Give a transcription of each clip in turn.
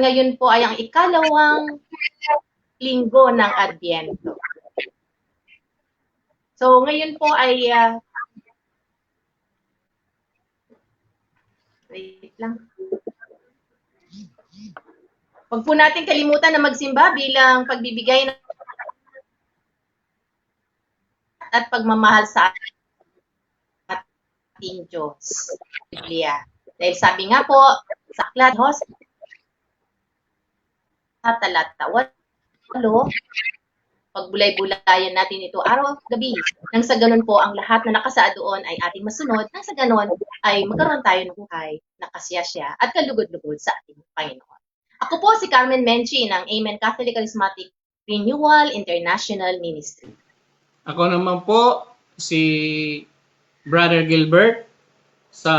ngayon po ay ang ikalawang linggo ng Adbyento. So ngayon po ay wait lang. Huwag po natin kalimutan na magsimba bilang pagbibigay at pagmamahal sa ating Diyos. Biblia. Dahil sabi nga po sa aklat sa talata 8, pagbulay-bulayan natin ito araw at gabi. Nang sa ganun po, ang lahat na nakasaad doon ay ating masunod. Nang sa ganun ay magkaroon tayo ng buhay na kasiyasya at kalugod-lugod sa ating Panginoon. Ako po si Carmen Menchi ng Amen Catholic Charismatic Renewal International Ministry. Ako naman po si Brother Gilbert sa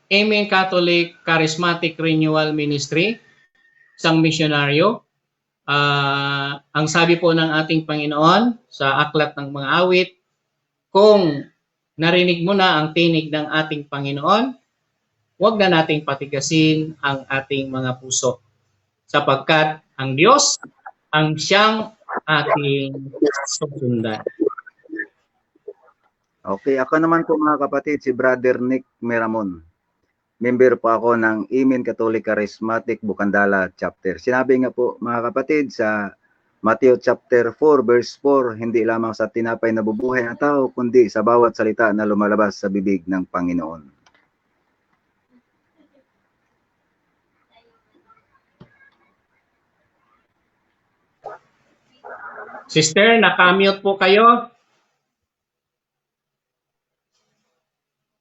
Amen Catholic Charismatic Renewal Ministry, isang misyonaryo. Ang sabi po ng ating Panginoon sa Aklat ng Mga Awit, kung narinig mo na ang tinig ng ating Panginoon, huwag na nating patigasin ang ating mga puso, sapagkat ang Diyos ang siyang ating susundan. Okay, ako naman po mga kapatid, si Brother Nick Miramon. Member po ako ng Amen Catholic Charismatic Bukandala Chapter. Sinabi nga po mga kapatid sa Matthew chapter 4 verse 4, hindi lamang sa tinapay na bubuhay ang tao, kundi sa bawat salita na lumalabas sa bibig ng Panginoon. Sister, nakamute po kayo.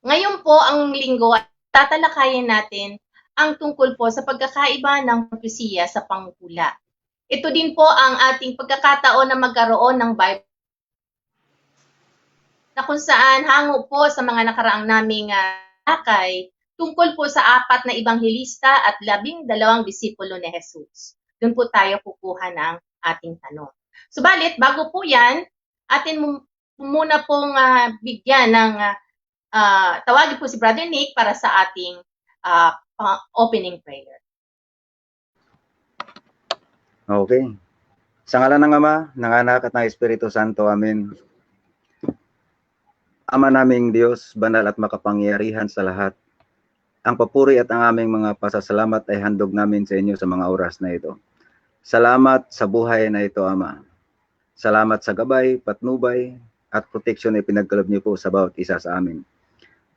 Ngayon po ang linggo ay tatalakayin natin ang tungkol po sa pagkakaiba ng propesiya sa panghula. Ito din po ang ating pagkakataon na magkaroon ng Bible na kung saan hango po sa mga nakaraang naming lakay tungkol po sa 4 na ebanghelista at 12 disipulo ni Jesus. Doon po tayo kukuha ng ating tanong. Subalit, bago po yan, atin muna pong bigyan ng tawagin po si Brother Nick para sa ating opening prayer. Okay. Sa ngalan ng Ama, ng Anak at ng Espiritu Santo. Amen. Ama naming Diyos, banal at makapangyarihan sa lahat, ang papuri at ang aming mga pasasalamat ay handog namin sa inyo sa mga oras na ito. Salamat sa buhay na ito, Ama. Salamat sa gabay, patnubay, at proteksyon na pinagkaloob niyo po sa bawat isa sa amin.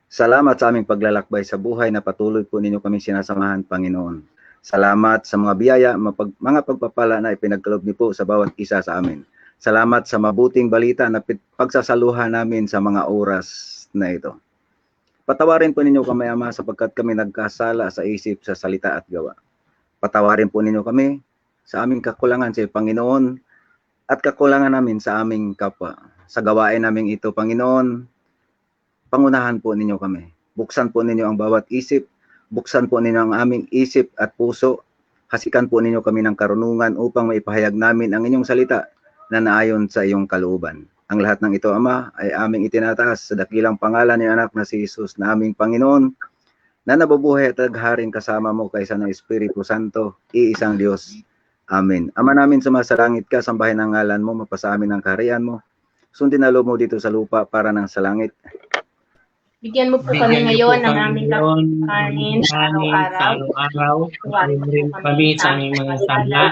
Salamat sa aming paglalakbay sa buhay na patuloy po ninyo kami sinasamahan, Panginoon. Salamat sa mga biyaya, mga pagpapala na ipinagkaloob niyo po sa bawat isa sa amin. Salamat sa mabuting balita na pagsasaluhan namin sa mga oras na ito. Patawarin po ninyo kami, Ama, sapagkat kami nagkasala sa isip, sa salita at gawa. Patawarin po ninyo kami sa aming kakulangan sa Panginoon at kakulangan namin sa aming kapwa. Sa gawain namin ito, Panginoon, pangunahan po ninyo kami. Buksan po ninyo ang bawat isip, buksan po ninyo ang aming isip at puso, hasikan po ninyo kami ng karunungan upang maipahayag namin ang inyong salita na naayon sa iyong kalooban. Ang lahat ng ito, Ama, ay aming itinataas sa dakilang pangalan ni anak na si Jesus na aming Panginoon, na nabubuhay at nagharing kasama mo kaysa ng Espiritu Santo, iisang Diyos. Amen. Ama namin sumasalangit ka, sambahin ang ngalan mo, mapasa amin ang kaharian mo. Sundin na loob mo dito sa lupa para nang sa langit. Bigyan mo po kami ngayon ng aming kakanin sa araw-araw. Tuwarin rin kami sa aming mga sala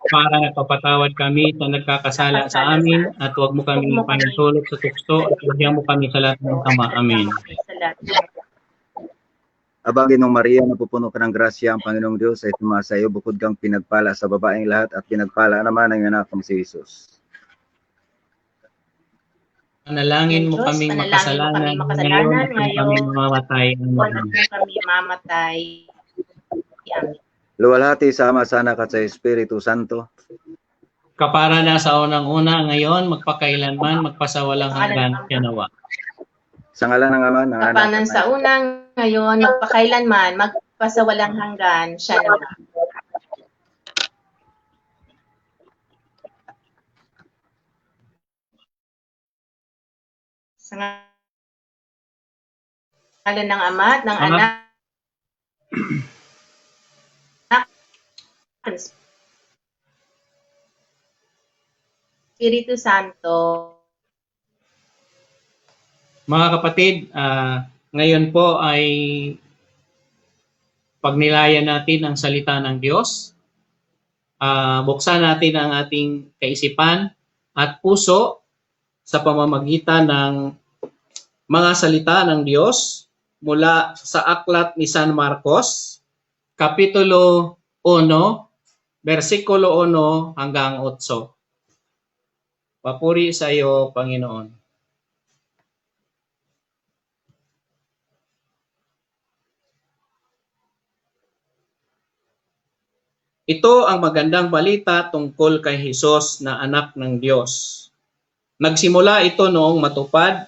para nagpapatawad kami sa nagkakasala sa amin at huwag mo kami panintulot sa tukso at bigyan mo kami sa lahat ng tama. Amen. Aba, Ginong Maria, napupuno ka ng grasya, ang Panginoong Diyos ay sumasa iyo, bukod kang pinagpala sa babaeng lahat at pinagpala naman ang anak ng si Jesus. Panalangin mo kami makasalanan ngayon at kami mamamatay. Kami mamatay. Amen. Luwalhati sa Ama, sa Anak at sa Espiritu Santo. Kapara na sa unang-una, ngayon, magpakailanman, magpasawalang hanggan, Yanawa. Sa ngalan ng Ama, ng Anak Kapanan sa unang, ngayon, magpakailanman, magpasawalang hanggan, siya naman. Sa ngalan ng Ama at ng Anak Espiritu Santo. Mga kapatid, ngayon po ay pagnilayan natin ang salita ng Diyos. Buksan natin ang ating kaisipan at puso sa pamamagitan ng mga salita ng Diyos mula sa aklat ni San Marcos, Kapitulo 1, versikulo 1 hanggang 8. Papuri sa iyo, Panginoon. Ito ang magandang balita tungkol kay Jesus na anak ng Diyos. Nagsimula ito noong matupad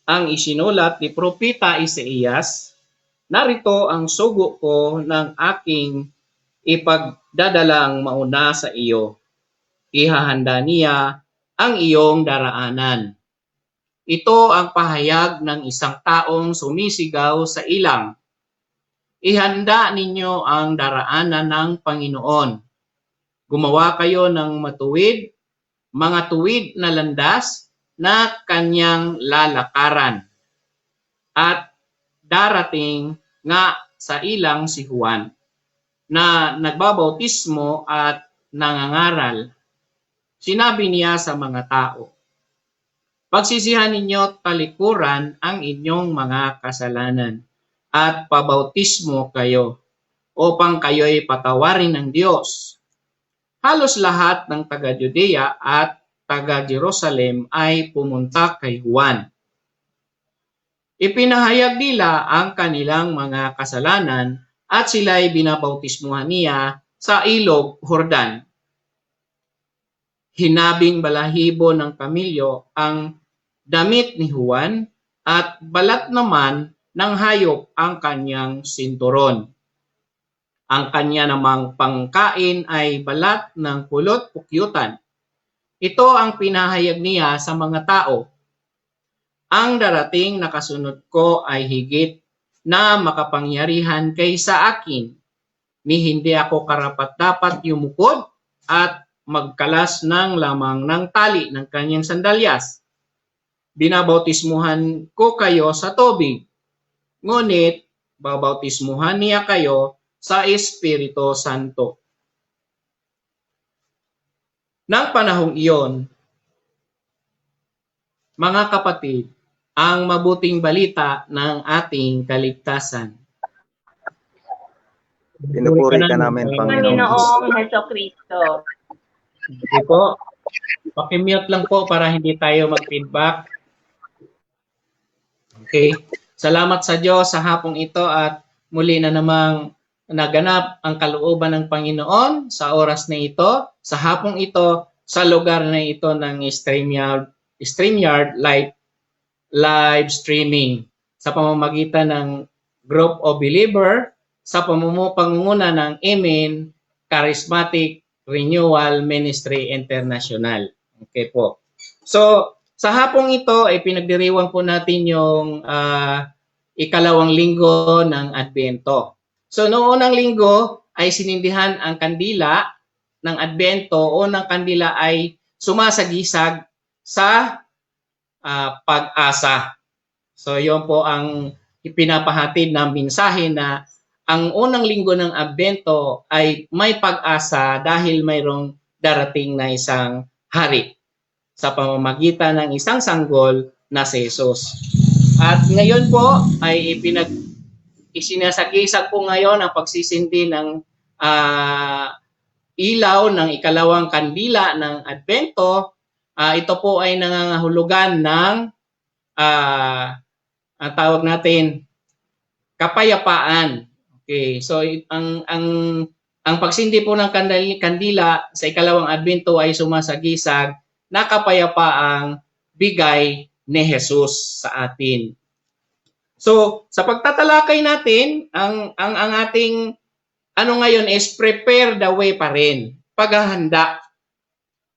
ang isinulat ni Propeta Isaías, narito ang sugo ko ng aking ipagdadalang mauna sa iyo. Ihahanda niya ang iyong daraanan. Ito ang pahayag ng isang taong sumisigaw sa ilang. Ihanda ninyo ang daraanan ng Panginoon. Gumawa kayo ng matuwid, mga tuwid na landas na kanyang lalakaran. At darating nga sa ilang si Juan, na nagbabautismo at nangangaral. Sinabi niya sa mga tao, pagsisihan ninyo talikuran ang inyong mga kasalanan at pabautismo kayo upang kayo'y patawarin ng Diyos. Halos lahat ng taga-Judea at taga-Jerusalem ay pumunta kay Juan. Ipinahayag nila ang kanilang mga kasalanan at sila'y binabautismuhan niya sa ilog Jordan. Hinabing balahibo ng kamilyo ang damit ni Juan at balat naman ng hayop ang kanyang sinturon. Ang kanya namang pangkain ay balat ng pulot-pukyutan. Ito ang pinahayag niya sa mga tao. Ang darating na kasunod ko ay higit na makapangyarihan kaysa akin, ni hindi ako karapat-dapat yumukod at magkalas ng lamang ng tali ng kanyang sandalyas. Binabautismuhan ko kayo sa tubig, ngunit babautismuhan niya kayo sa Espiritu Santo. Nang panahong iyon, mga kapatid, ang mabuting balita ng ating kaligtasan. Pinupuri ka namin, Panginoon. Panginoong Hesukristo. Hindi po. Pakimute lang po para hindi tayo mag-feedback. Okay. Salamat sa Diyos sa hapong ito at muli na namang naganap ang kalooban ng Panginoon sa oras na ito, sa hapong ito, sa lugar na ito ng StreamYard live streaming sa pamamagitan ng Group of Believer sa pangunguna ng Amen Charismatic Renewal Ministry International. Okay po. So, sa hapong ito ay pinagdiriwang po natin yung ikalawang linggo ng Adbento. So, noong unang linggo ay sinindihan ang kandila ng Adbento o ng kandila ay sumasagisag sa pag-asa. So, yun po ang ipinapahatid na mensahe na ang unang linggo ng Adbento ay may pag-asa dahil mayroong darating na isang hari sa pamamagitan ng isang sanggol na si Jesus. At ngayon po ay isinasagisag po ngayon ang pagsisindi ng ilaw ng ikalawang kandila ng Adbento. Ito po ay nangangahulugan ng ang tawag natin kapayapaan. Okay, so ang pagsindi po ng kandila sa ikalawang Adbento ay sumasagisag na kapayapaang bigay ni Jesus sa atin. So, sa pagtatalakay natin, ang ating ngayon is prepare the way pa rin, paghahanda.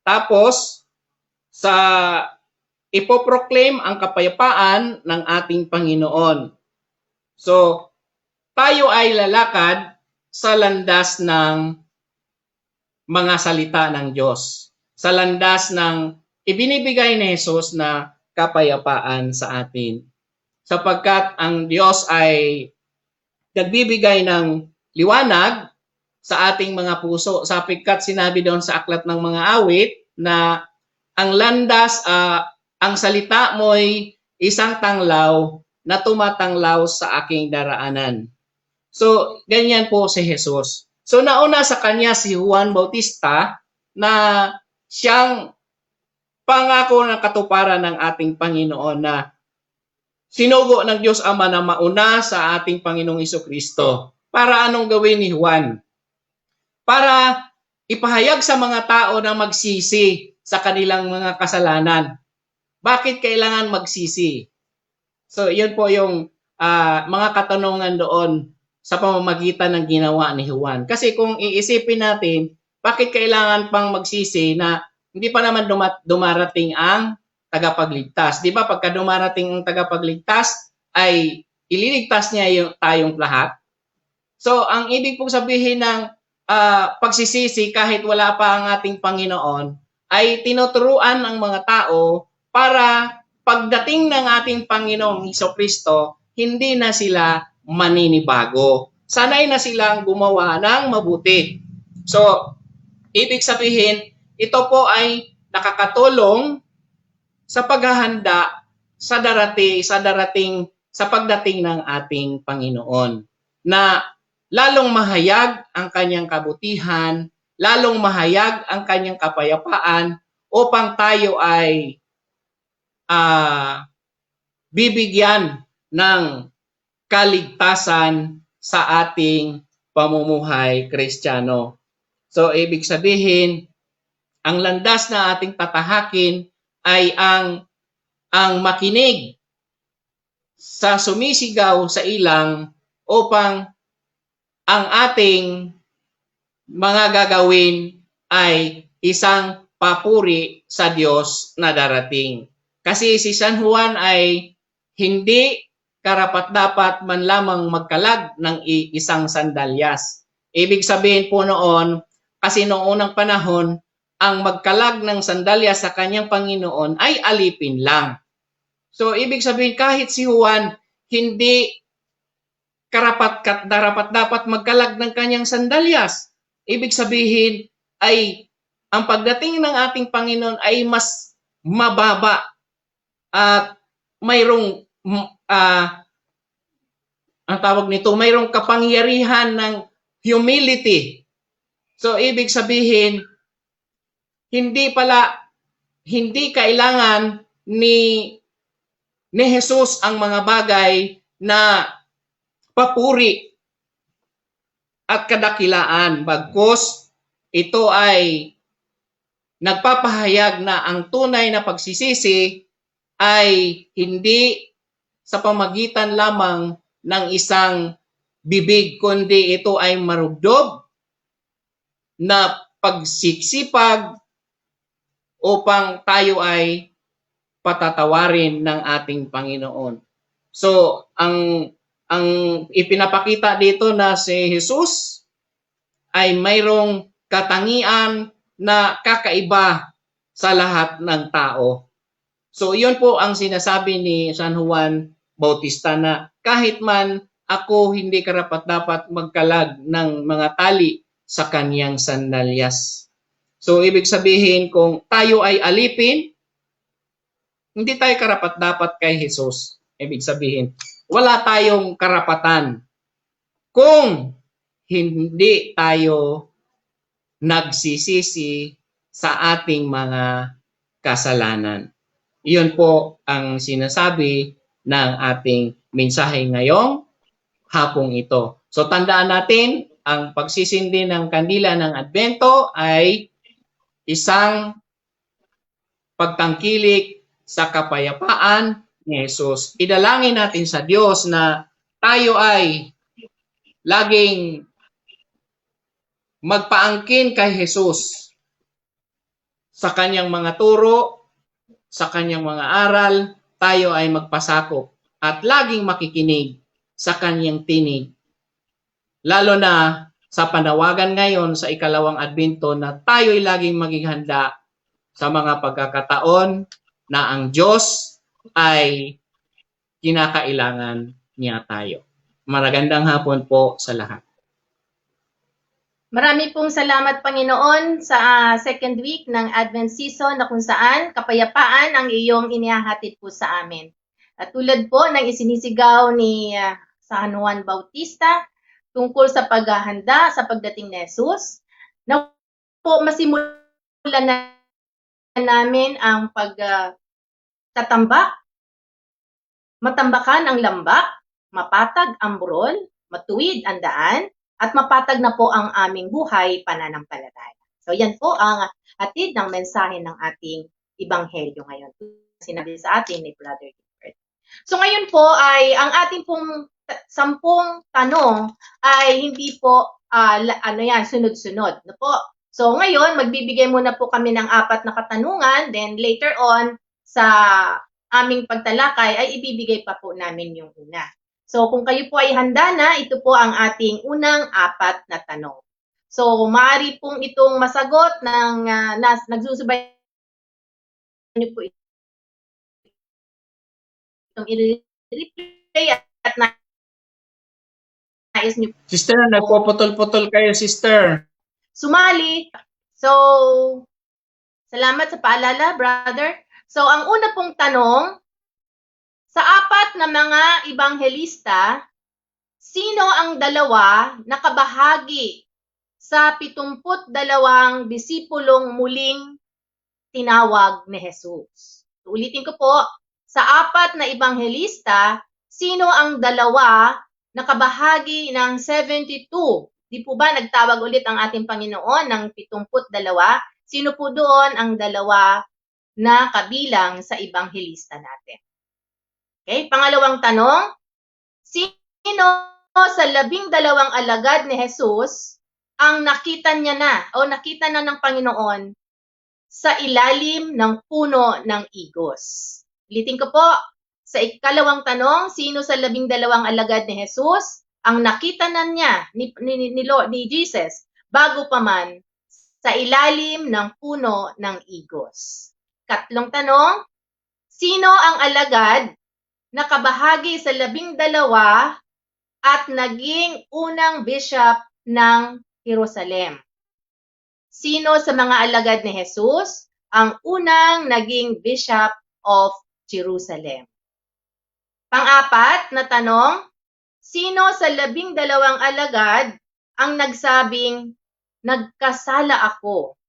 Tapos, sa ipoproclaim ang kapayapaan ng ating Panginoon. So, tayo ay lalakad sa landas ng mga salita ng Diyos, sa landas ng ibinibigay ni Jesus na kapayapaan sa atin. Sapagkat ang Diyos ay nagbibigay ng liwanag sa ating mga puso. Sapagkat sinabi doon sa aklat ng mga awit na ang landas, ang salita mo'y isang tanglaw na tumatanglaw sa aking daraanan. So, ganyan po si Jesus. So, nauna sa kanya si Juan Bautista na siyang pangako ng katuparan ng ating Panginoon na sinugo ng Diyos Ama na mauna sa ating Panginoong Hesukristo. Para anong gawin ni Juan? Para ipahayag sa mga tao na magsisi sa kanilang mga kasalanan. Bakit kailangan magsisi? So, yun po yung mga katanungan doon sa pamamagitan ng ginawa ni Juan. Kasi kung iisipin natin, bakit kailangan pang magsisi na hindi pa naman dumarating ang tagapagligtas? Di ba pagka dumarating ang tagapagligtas, ay ililigtas niya tayong lahat? So, ang ibig pong sabihin ng pagsisisi kahit wala pa ang ating Panginoon, ay tinuturuan ng mga tao para pagdating ng ating Panginoong Hesukristo, hindi na sila maninibago. Sanay na silang gumawa ng mabuti. So, ibig sabihin, ito po ay nakakatulong sa paghahanda sa pagdating ng ating Panginoon na lalong mahayag ang kanyang kabutihan, lalong mahayag ang kanyang kapayapaan upang tayo ay bibigyan ng kaligtasan sa ating pamumuhay Kristiyano. So, ibig sabihin, ang landas na ating tatahakin ay ang makinig sa sumisigaw sa ilang upang ang ating mga gagawin ay isang papuri sa Diyos na darating. Kasi si San Juan ay hindi karapat-dapat man lamang magkalag ng isang sandalyas. Ibig sabihin po noon, kasi noong unang panahon, ang magkalag ng sandalyas sa kanyang Panginoon ay alipin lang. So, ibig sabihin, kahit si Juan, hindi dapat magkalag ng kanyang sandalyas. Ibig sabihin, ay ang pagdating ng ating Panginoon ay mas mababa at mayroong ang tawag nito, mayroong kapangyarihan ng humility. So, ibig sabihin, hindi kailangan ni Jesus ang mga bagay na papuri at kadakilaan. Bagkus, ito ay nagpapahayag na ang tunay na pagsisisi ay hindi sa pamagitan lamang ng isang bibig, kundi ito ay marugdog na pagsiksipag upang tayo ay patatawarin ng ating Panginoon. So, ang ipinapakita dito na si Jesus ay mayroong katangian na kakaiba sa lahat ng tao. So, iyon po ang sinasabi ni San Juan Bautista na kahit man ako hindi karapat-dapat magkalag ng mga tali sa kanyang sandalyas. So, ibig sabihin kung tayo ay alipin, hindi tayo karapat-dapat kay Jesus. Ibig sabihin, wala tayong karapatan kung hindi tayo nagsisisi sa ating mga kasalanan. Iyon po ang sinasabi ng ating mensahe ngayong hapong ito. So tandaan natin, ang pagsisindi ng kandila ng Adbento ay isang pagtangkilik sa kapayapaan ni Jesus. Idalangin natin sa Diyos na tayo ay laging magpaangkin kay Jesus sa kanyang mga turo, sa kanyang mga aral, tayo ay magpasakop at laging makikinig sa kanyang tinig. Lalo na sa panawagan ngayon sa ikalawang Adbento na tayo'y laging maging handa sa mga pagkakataon na ang Diyos ay kinakailangan niya tayo. Magandang hapon po sa lahat. Marami pong salamat, Panginoon, sa second week ng Advent season na kung saan kapayapaan ang iyong inihahatid po sa amin. At tulad po ng isinisigaw ni San Juan Bautista tungkol sa paghahanda sa pagdating ni Jesus, na po masimulan na namin ang pagtatambak, matambakan ang lambak, mapatag ang burol, matuwid ang daan, at mapatag na po ang aming buhay pananampalataya. So yan po ang hatid ng mensahe ng ating Ebanghelyo ngayon. Sinabi sa atin ni Brother Gilbert. So ngayon po ay ang ating pong 10 tanong ay hindi po sunod-sunod. No po? So ngayon magbibigay muna po kami ng 4 na katanungan, then later on sa aming pagtalakay ay ibibigay pa po namin yung una. So kung kayo po ay handa na, ito po ang ating unang 4 na tanong. So maaari pong itong masagot ng nagsusubay niyo po itong i-replay at nais niyo. Sister, nagpuputol-putol kayo, sister. Sumali. So salamat sa paalala, brother. So ang una pong tanong, sa 4 na mga ebanghelista, sino ang 2 na kabahagi sa 72 disipulong muling tinawag ni Jesus? Ulitin ko po, sa 4 na ebanghelista, sino ang 2 na kabahagi ng 72? Di po ba nagtawag ulit ang ating Panginoon ng 72? Sino po doon ang 2 na kabilang sa ebanghelista natin? Okay, pangalawang tanong, sino sa 12 alagad ni Jesus ang nakita niya na o nakita na ng Panginoon sa ilalim ng puno ng igos? Ulitin ko po, sa ikalawang tanong, sino sa 12 alagad ni Jesus ang nakita na niya ni Jesus bago pa man sa ilalim ng puno ng igos? Katlong tanong, sino ang alagad na kabahagi sa 12 at naging unang bishop ng Jerusalem? Sino sa mga alagad ni Jesus ang unang naging bishop of Jerusalem? Pang-4 na tanong, sino sa 12 alagad ang nagsabing, nagkasala ako?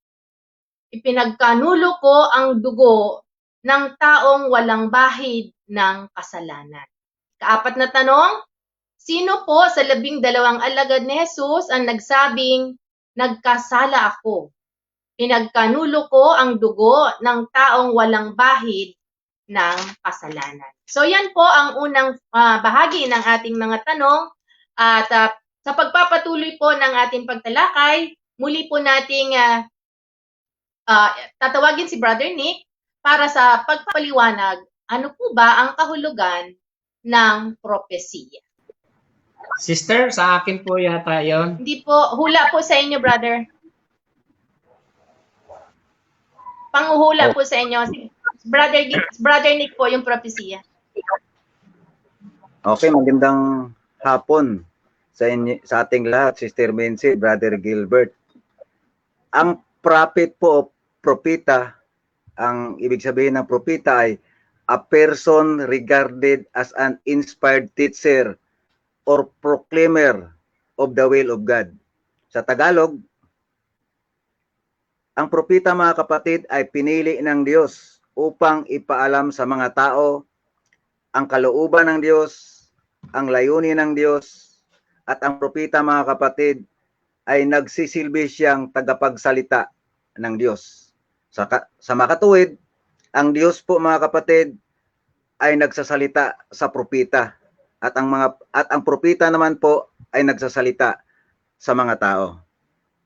Ipinagkanulo ko ang dugo ng taong walang bahid ng kasalanan. Ka-4 na tanong, sino po sa 12 alagad ni Jesus ang nagsabing, nagkasala ako? Pinagkanulo ko ang dugo ng taong walang bahid ng kasalanan. So yan po ang unang bahagi ng ating mga tanong. At sa pagpapatuloy po ng ating pagtalakay, muli po nating tatawagin si Brother Nick para sa pagpaliwanag, ano po ba ang kahulugan ng propesiya? Sister, sa akin po yata yon. Hindi po, hula po sa inyo, brother. Panghuhula po sa inyo. Brother Nick po yung propesiya. Okay, magandang hapon sa ating lahat, Sister Mency, Brother Gilbert. Ang prophet po, propita, ang ibig sabihin ng propita ay a person regarded as an inspired teacher or proclaimer of the will of God. Sa Tagalog, ang propita, mga kapatid, ay pinili ng Diyos upang ipaalam sa mga tao ang kalooban ng Diyos, ang layunin ng Diyos, at ang propita, mga kapatid, ay nagsisilbi siyang tagapagsalita ng Diyos. Sa makatuwid, ang Diyos po, mga kapatid, ay nagsasalita sa propita at ang propita naman po ay nagsasalita sa mga tao.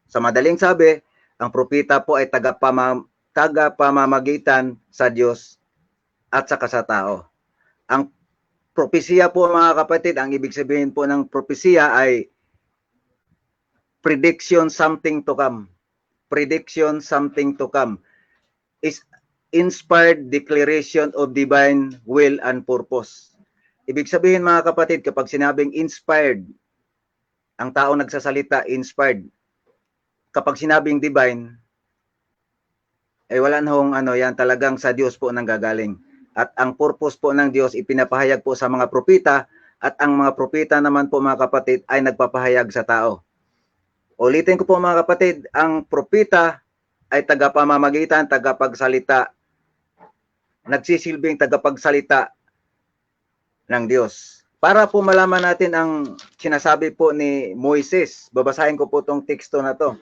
Sa madaling sabi, ang propita po ay tagapamamagitan sa Diyos at saka sa tao. Ang propesiya po, mga kapatid, ang ibig sabihin po ng propesiya ay prediction something to come. Prediction something to come is inspired declaration of divine will and purpose. Ibig sabihin mga kapatid, kapag sinabing inspired, ang tao nagsasalita, inspired. Kapag sinabing divine, ay wala na hong yan, talagang sa Diyos po nang gagaling. At ang purpose po ng Diyos ipinapahayag po sa mga propeta, at ang mga propeta naman po mga kapatid ay nagpapahayag sa tao. Ulitin ko po mga kapatid, ang propeta ay tagapamamagitan, tagapagsalita, nagsisilbing tagapagsalita ng Diyos. Para po malaman natin ang sinasabi po ni Moises, babasahin ko po itong teksto na to.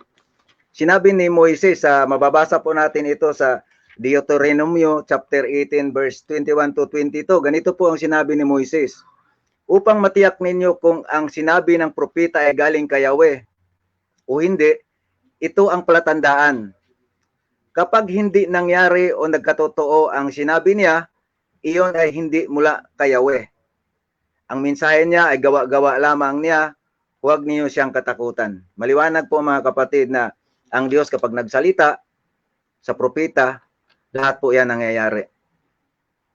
Sinabi ni Moises, mababasa po natin ito sa Deuteronomio chapter 18 verse 21 to 22. Ganito po ang sinabi ni Moises. Upang matiyak ninyo kung ang sinabi ng propeta ay galing kay Yahweh o hindi, ito ang palatandaan. Kapag hindi nangyari o nagkatotoo ang sinabi niya, iyon ay hindi mula kay Yahweh. Ang mensahe niya ay gawa-gawa lamang niya, huwag niyo siyang katakutan. Maliwanag po mga kapatid na ang Diyos kapag nagsalita sa propeta, lahat po yan nangyayari.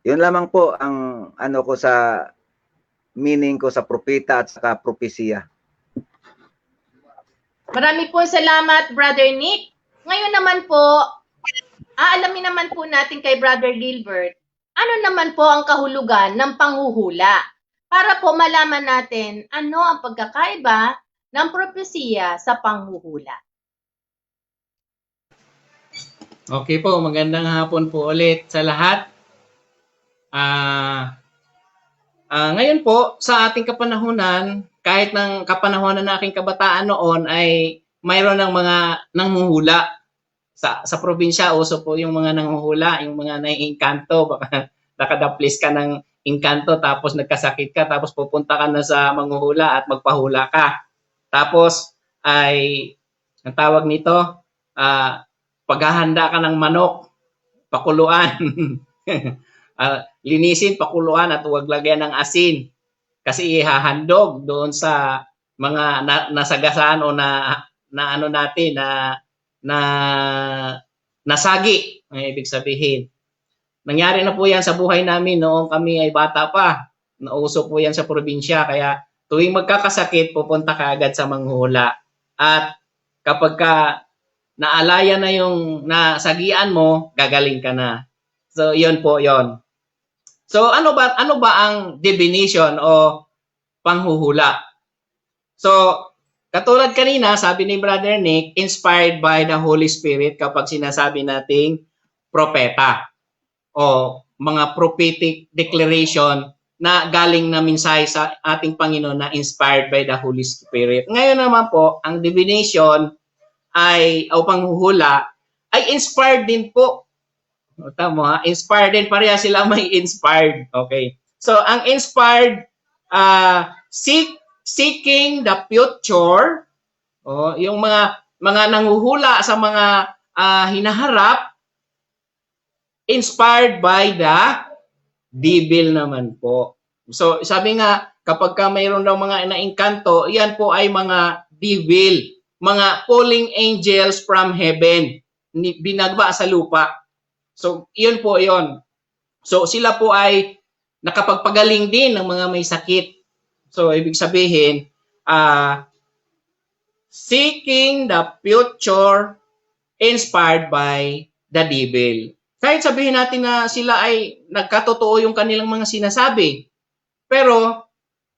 Yun lamang po ang ko sa meaning ko sa propeta at sa propesiya. Marami po salamat, Brother Nick. Ngayon naman po, aalamin naman po natin kay Brother Gilbert, ano naman po ang kahulugan ng panghuhula? Para po malaman natin ano ang pagkakaiba ng propesiya sa panghuhula. Okay po, magandang hapon po ulit sa lahat. Ngayon po, sa ating kapanahunan, kahit ng kapanahunan ng aking kabataan noon ay mayroon ng mga nanghuhula. Sa probinsya, uso po yung mga nanghuhula, yung mga naiingkanto. Baka nakadaplis ka ng ingkanto tapos nagkasakit ka, tapos pupunta ka na sa manghuhula at magpahula ka. Tapos ay, ang tawag nito, paghahanda ka ng manok, pakuluan. Linisin, pakuluan at huwag lagyan ng asin. Kasi ihahandog doon sa mga nasagasaan o na ano natin na nasagi, ang ibig sabihin. Nangyari na po yan sa buhay namin noong kami ay bata pa. Nauso po yan sa probinsya. Kaya tuwing magkakasakit, pupunta ka agad sa manghuhula. At kapag ka naalaya na yung nasagian mo, gagaling ka na. So, yun po yun. So, ano ba ang divination o panghuhula? So, katulad kanina, sabi ni Brother Nick, inspired by the Holy Spirit kapag sinasabi nating propeta o mga prophetic declaration na galing na mensahe sa ating Panginoon na inspired by the Holy Spirit. Ngayon naman po, ang divination o panghuhula ay inspired din po. Tama, inspired din. Pareha sila may inspired. Okay. So, ang inspired, seeking the future, yung mga nanghuhula sa mga hinaharap, inspired by the devil naman po. So, sabi nga, kapag ka mayroon daw mga naingkanto, yan po ay mga devil, mga falling angels from heaven, binagba sa lupa. So, yun po yun. So, sila po ay nakapagpagaling din ng mga may sakit. So, ibig sabihin, seeking the future inspired by the devil. Kahit sabihin natin na sila ay nagkatotoo yung kanilang mga sinasabi, pero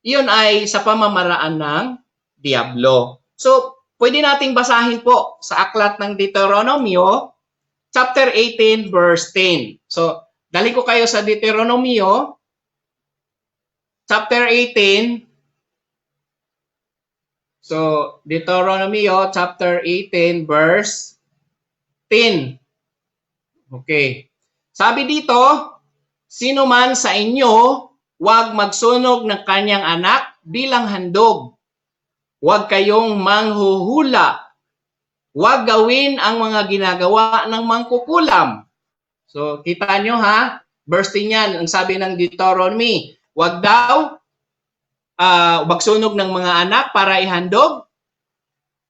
yun ay sa pamamaraan ng diablo. So, pwede nating basahin po sa aklat ng Deuteronomio, chapter 18, verse 10. So, dali ko kayo sa Deuteronomio, chapter 18. So, Deuteronomio, chapter 18, verse 10. Okay. Sabi dito, sino man sa inyo, huwag magsunog ng kanyang anak bilang handog. Huwag kayong manghuhula. Huwag gawin ang mga ginagawa ng mangkukulam. So, kita nyo ha, verse 10 yan, ang sabi ng Deuteronomy, huwag daw magsunog ng mga anak para ihandog.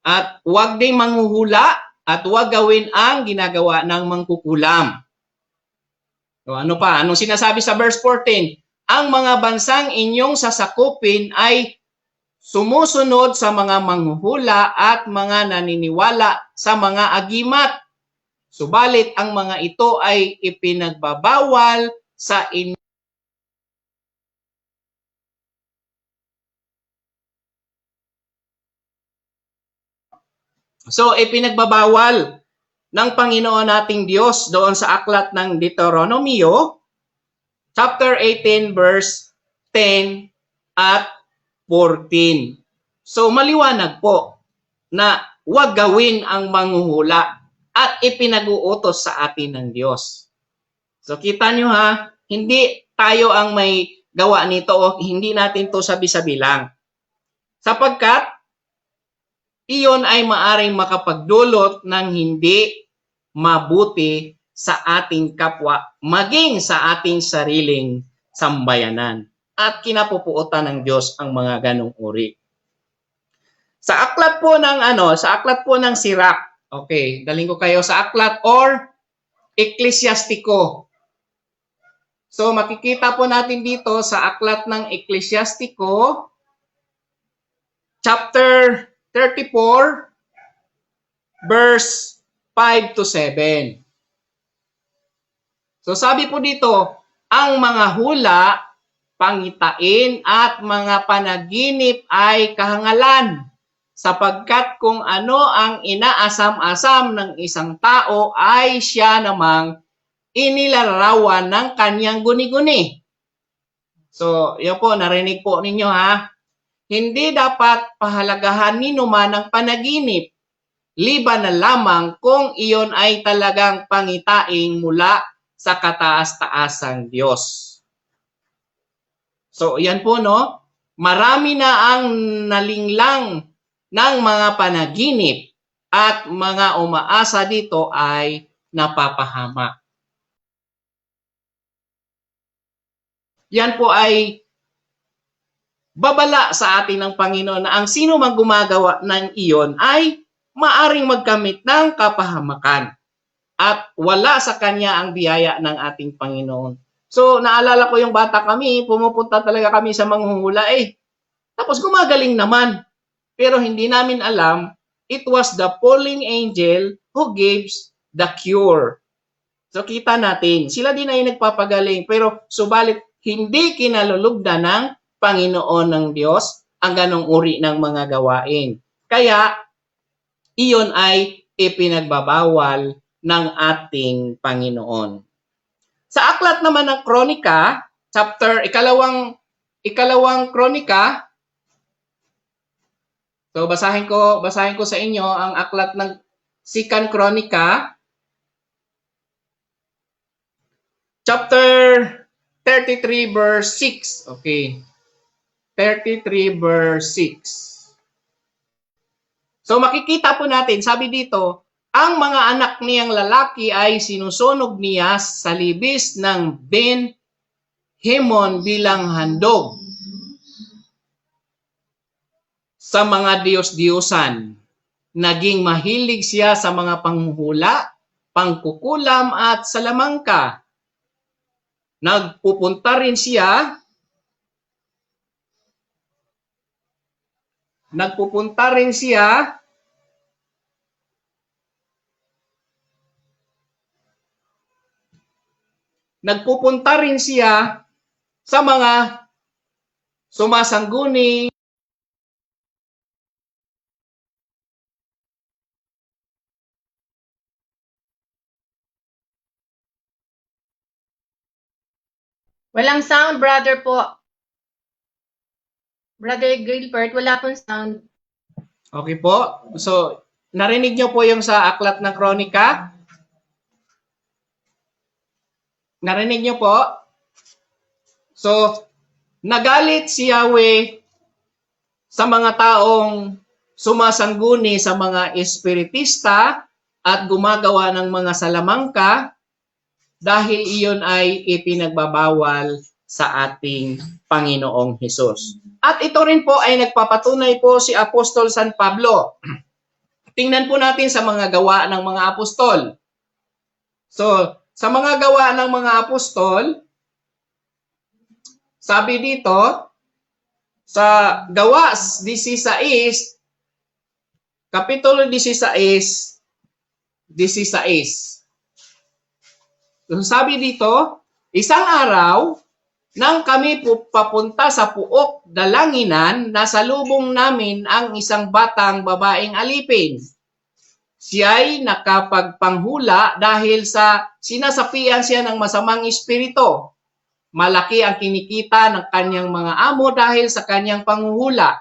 At huwag ding manghuhula at huwag gawin ang ginagawa ng mangkukulam. So, ano pa? Anong sinasabi sa verse 14? Ang mga bansang inyong sasakupin ay sumusunod sa mga manghuhula at mga naniniwala sa mga agimat. Subalit ang mga ito ay ipinagbabawal sa inyo. So, ipinagbabawal ng Panginoon nating Diyos doon sa aklat ng Deuteronomio, chapter 18, verse 10 at 14. So, maliwanag po na huwag gawin ang manghuhula at ipinag-uutos sa atin ng Diyos. So, kita nyo ha, hindi tayo ang may gawa nito o hindi natin to sabi-sabi lang. Sapagkat, iyon ay maaring makapagdulot ng hindi mabuti sa ating kapwa, maging sa ating sariling sambayanan. At kinapupuotan ng Diyos ang mga ganong uri. Sa aklat po ng Sirach. Okay, daling ko kayo sa aklat or Eklesiastiko. So makikita po natin dito sa aklat ng Eklesiastiko, chapter 34, verse 5 to 7. So sabi po dito, ang mga hula, pangitain at mga panaginip ay kahangalan, sapagkat kung ano ang inaasam-asam ng isang tao ay siya namang inilarawan ng kanyang guni-guni. So, yun po, narinig po ninyo ha. Hindi dapat pahalagahan ni numan ang panaginip, liban na lamang kung iyon ay talagang pangitain mula sa kataas-taasang Diyos. So, yan po no, marami na ang nalinglang ng mga panaginip at mga umaasa dito ay napapahamak. Yan po ay babala sa atin ng Panginoon na ang sino mang gumagawa ng iyon ay maaring magkamit ng kapahamakan at wala sa kanya ang biyaya ng ating Panginoon. So, naalala ko yung bata kami, pumupunta talaga kami sa manghuhula Tapos gumagaling naman. Pero hindi namin alam, it was the falling angel who gives the cure. So, kita natin, sila din ay nagpapagaling. Pero, subalit, hindi kinalulugdan ng Panginoon ng Diyos ang ganong uri ng mga gawain. Kaya, iyon ay ipinagbabawal ng ating Panginoon. Sa aklat naman ng Kronika, ikalawang Kronika, so basahin ko sa inyo ang aklat ng 2 Kronika, chapter 33 verse 6. Okay. 33 verse 6. So makikita po natin, sabi dito, ang mga anak niyang lalaki ay sinusunog niya sa libis ng Ben Himon bilang handog sa mga Diyos-Diyosan. Naging mahilig siya sa mga panghuhula, pangkukulam at salamangka. Nagpupunta rin siya sa mga sumasangguni Walang sound, brother po. Brother Gilbert, wala pong sound. Okay po. So, narinig nyo po yung sa aklat ng Kronika? Narinig nyo po? So, nagalit si Yahweh sa mga taong sumasangguni sa mga espiritista at gumagawa ng mga salamangka dahil iyon ay ipinagbabawal sa ating Panginoong Hesus. At ito rin po ay nagpapatunay po si Apostol San Pablo tingnan po natin sa mga gawa ng mga apostol. So, sa mga gawa ng mga apostol, sabi dito, sa Gawa 16, Kapitulo 16, 16. So, sabi dito, isang araw, nang kami papunta sa puok dalanginan, nasalubong namin ang isang batang babaeng alipin. Siya'y nakapagpanghula dahil sa sinasapian siya ng masamang espiritu. Malaki ang kinikita ng kanyang mga amo dahil sa kanyang panghuhula.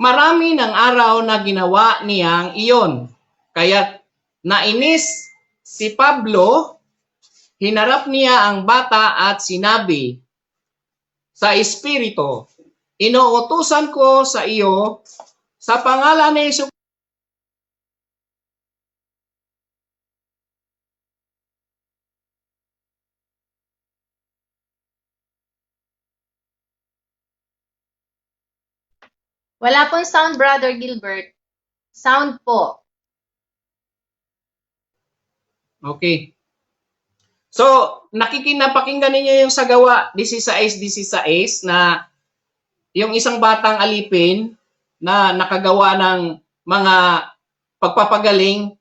Marami ng araw na ginawa niyang iyon. Kaya't nainis si Pablo. Hinarap niya ang bata at sinabi sa espiritu, inuutusan ko sa iyo sa pangalan ni Hesus. Wala pong sound, Brother Gilbert. Sound po. Okay. So, napakinggan ninyo yung sa Gawa 16:16 na yung isang batang alipin na nakagawa ng mga pagpapagaling,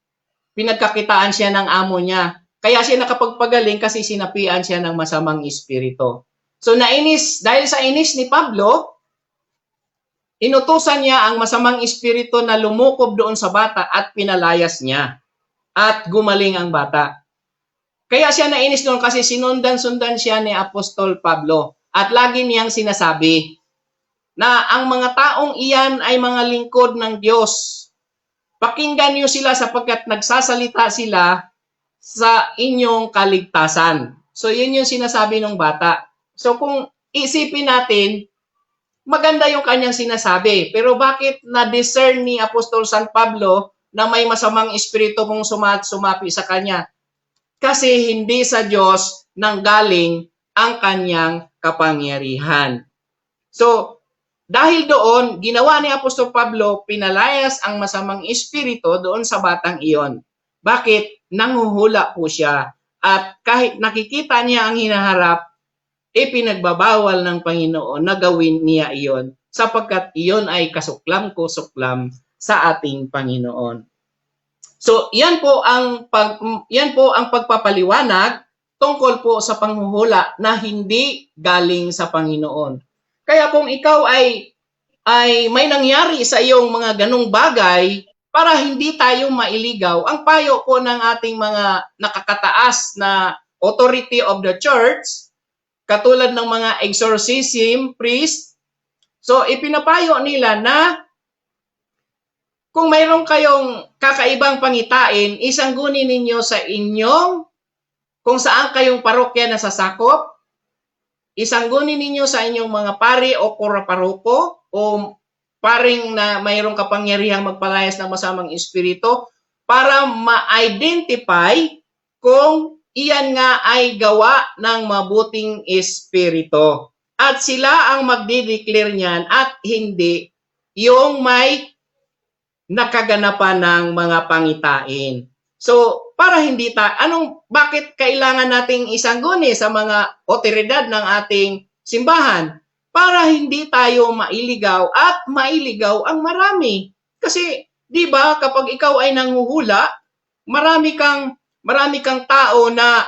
pinagkakitaan siya ng amo niya. Kaya siya nakapagpagaling kasi sinapian siya ng masamang espiritu. So, nainis, dahil sa inis ni Pablo, inutusan niya ang masamang espiritu na lumukob doon sa bata at pinalayas niya. At gumaling ang bata. Kaya siya nainis doon kasi sinundan-sundan siya ni Apostol Pablo. At lagi niyang sinasabi na ang mga taong iyan ay mga lingkod ng Diyos. Pakinggan niyo sila sapagkat nagsasalita sila sa inyong kaligtasan. So yun yung sinasabi ng bata. So kung isipin natin, maganda yung kanyang sinasabi. Pero bakit na-discern ni Apostol San Pablo na may masamang espiritu pong sumapi sa kanya? Kasi hindi sa Diyos nanggaling ang kanyang kapangyarihan. So, dahil doon, ginawa ni Apostol Pablo, pinalayas ang masamang espiritu doon sa batang iyon. Bakit? Nanghuhula po siya. At kahit nakikita niya ang hinaharap, ipinagbabawal ng Panginoon na gawin niya iyon sapagkat iyon ay kasuklam-kusuklam sa ating Panginoon. So, yan po ang pagpapaliwanag tungkol po sa panghuhula na hindi galing sa Panginoon. Kaya kung ikaw ay may nangyari sa iyong mga ganung bagay, para hindi tayo mailigaw, ang payo po ng ating mga nakakataas na authority of the church, katulad ng mga exorcism priest, so ipinapayo nila na kung mayroon kayong kakaibang pangitain, isanggunin ninyo sa inyong, kung saan kayong parokya na sasakop, isanggunin ninyo sa inyong mga pari o kura-paroko o paring na mayroong kapangyarihang magpalayas ng masamang espiritu para ma-identify kung iyan nga ay gawa ng mabuting espiritu. At sila ang magdi-declare niyan at hindi yung may nakaganapan ng mga pangitain. So, para hindi bakit kailangan nating isangguni sa mga otoridad ng ating simbahan? Para hindi tayo mailigaw at mailigaw ang marami. Kasi, di ba, kapag ikaw ay nanghuhula, marami kang tao na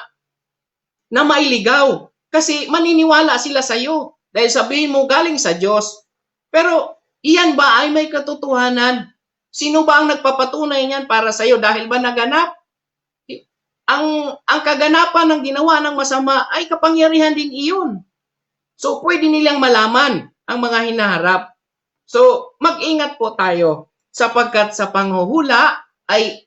mailigaw. Kasi maniniwala sila sa iyo. Dahil sabihin mo galing sa Diyos. Pero, iyan ba ay may katotohanan? Sino ba ang nagpapatunay niyan para sa iyo? Dahil ba naganap? Ang kaganapan ng ginawa ng masama ay kapangyarihan din iyon. So, pwede nilang malaman ang mga hinaharap. So, mag-ingat po tayo sapagkat sa panghuhula ay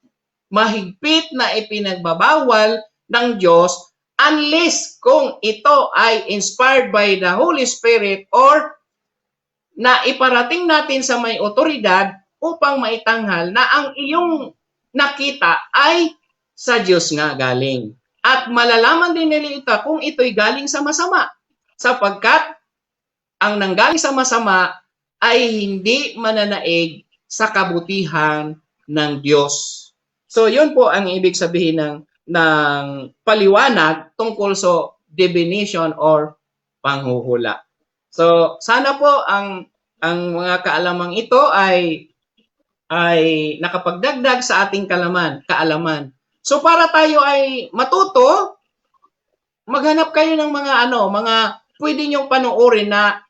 mahigpit na ipinagbabawal ng Diyos unless kung ito ay inspired by the Holy Spirit or na iparating natin sa may otoridad upang maitanghal na ang iyong nakita ay sa Diyos nga galing. At malalaman din nila ito kung ito'y galing sa masama. Sapagkat ang nanggaling sa masama ay hindi mananaig sa kabutihan ng Diyos. So, yun po ang ibig sabihin ng paliwanag tungkol sa divination or panghuhula. So, sana po ang mga kaalamang ito ay nakapagdagdag sa ating kaalaman. So, para tayo ay matuto, maghanap kayo ng mga pwede niyong panoorin na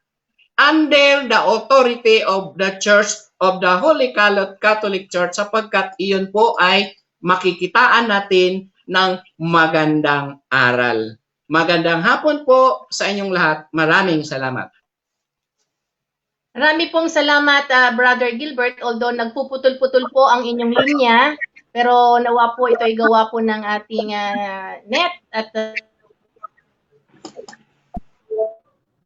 under the authority of the Church of the Holy Catholic Church, sapagkat iyon po ay makikitaan natin ng magandang aral. Magandang hapon po sa inyong lahat. Maraming salamat. Marami pong salamat, Brother Gilbert. Although nagpuputol-putol po ang inyong linya, pero nawa po ito ay gawa po ng ating net at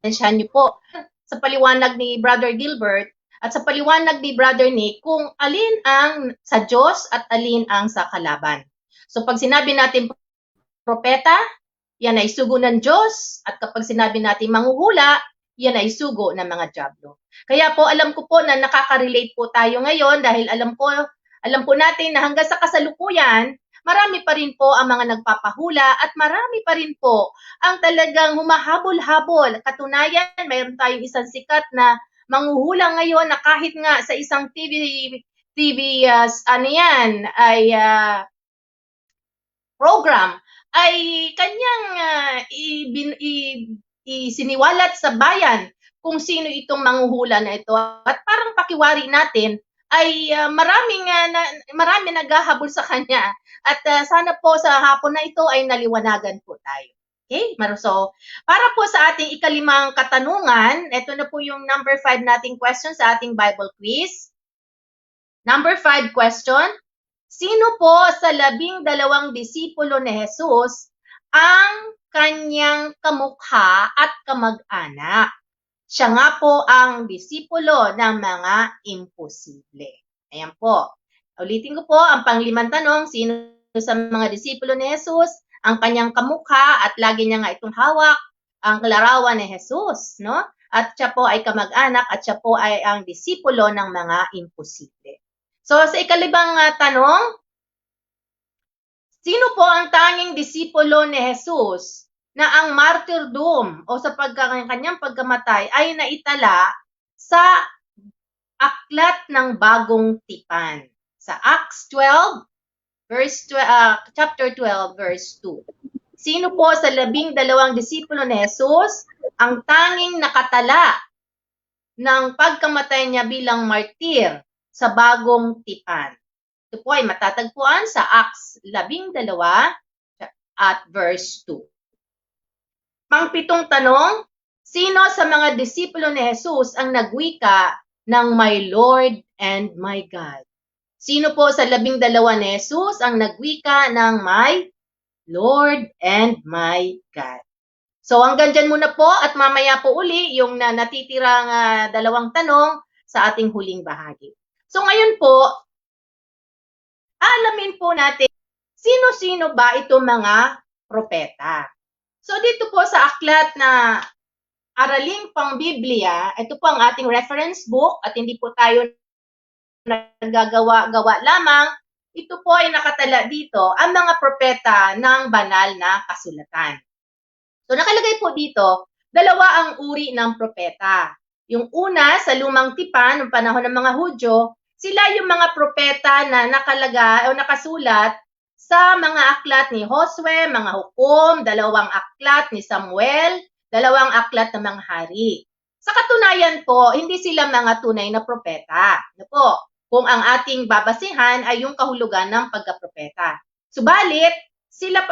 tensyahan niyo po sa paliwanag ni Brother Gilbert at sa paliwanag ni Brother Nick kung alin ang sa Diyos at alin ang sa kalaban. So pag sinabi natin propeta, yan ay sugo ng Diyos, at kapag sinabi natin manghuhula, yan ay sugo ng mga dyablo. Kaya po alam ko po na nakaka-relate po tayo ngayon dahil alam po natin na hanggang sa kasalukuyan, marami pa rin po ang mga nagpapahula at marami pa rin po ang talagang humahabol-habol. Katunayan, mayroon tayong isang sikat na manghuhula ngayon na kahit nga sa isang TV program ay kanyang isiniwalat sa bayan kung sino itong manghuhula na ito. At parang pakiwari natin ay marami naghahabol sa kanya. At sana po sa hapon na ito ay naliwanagan po tayo. Okay? So, para po sa ating ikalimang katanungan, ito na po yung number 5 nating question sa ating Bible quiz. Number 5 question, sino po sa 12 disipulo ni Jesus ang kanyang kamukha at kamag-anak? Siya nga po ang disipulo ng mga imposible. Ayan po. Ulitin ko po ang panglimang tanong, sino sa mga disipulo ni Jesus ang kanyang kamukha at lagi niya nga itong hawak ang larawan ni Jesus, no? At siya po ay kamag-anak at siya po ay ang disipulo ng mga imposible. So sa ikalibang tanong, sino po ang tanging disipulo ni Jesus na ang martyrdom o sa kanyang pagkamatay ay naitala sa aklat ng bagong tipan? Sa Acts 12, chapter 12, verse 2. Sino po sa 12 disipulo ni Jesus ang tanging nakatala ng pagkamatay niya bilang martir sa bagong tipan? Ito po ay matatagpuan sa Acts 12 at verse 2. Pangpitong tanong, sino sa mga disipulo ni Jesus ang nagwika ng My Lord and My God? Sino po sa 12 ni Jesus ang nagwika ng My Lord and My God? So hanggang dyan muna po at mamaya po uli yung natitirang dalawang tanong sa ating huling bahagi. So ngayon po, alamin po natin, sino-sino ba itong mga propeta? So dito po sa aklat na Araling Pang-Biblia, ito po ang ating reference book at hindi po tayo nagagawa-gawa lamang. Ito po ay nakatala dito ang mga propeta ng banal na kasulatan. So nakalagay po dito, dalawa ang uri ng propeta. Yung una sa lumang tipan, noong panahon ng mga Hudyo, sila yung mga propeta na nakalagay o nakasulat sa mga aklat ni Josue, mga hukom, 2 aklat ni Samuel, 2 aklat ng mga hari. Sa katunayan po, hindi sila mga tunay na propeta. Ano po? Kung ang ating babasihan ay yung kahulugan ng pagkapropeta. Subalit,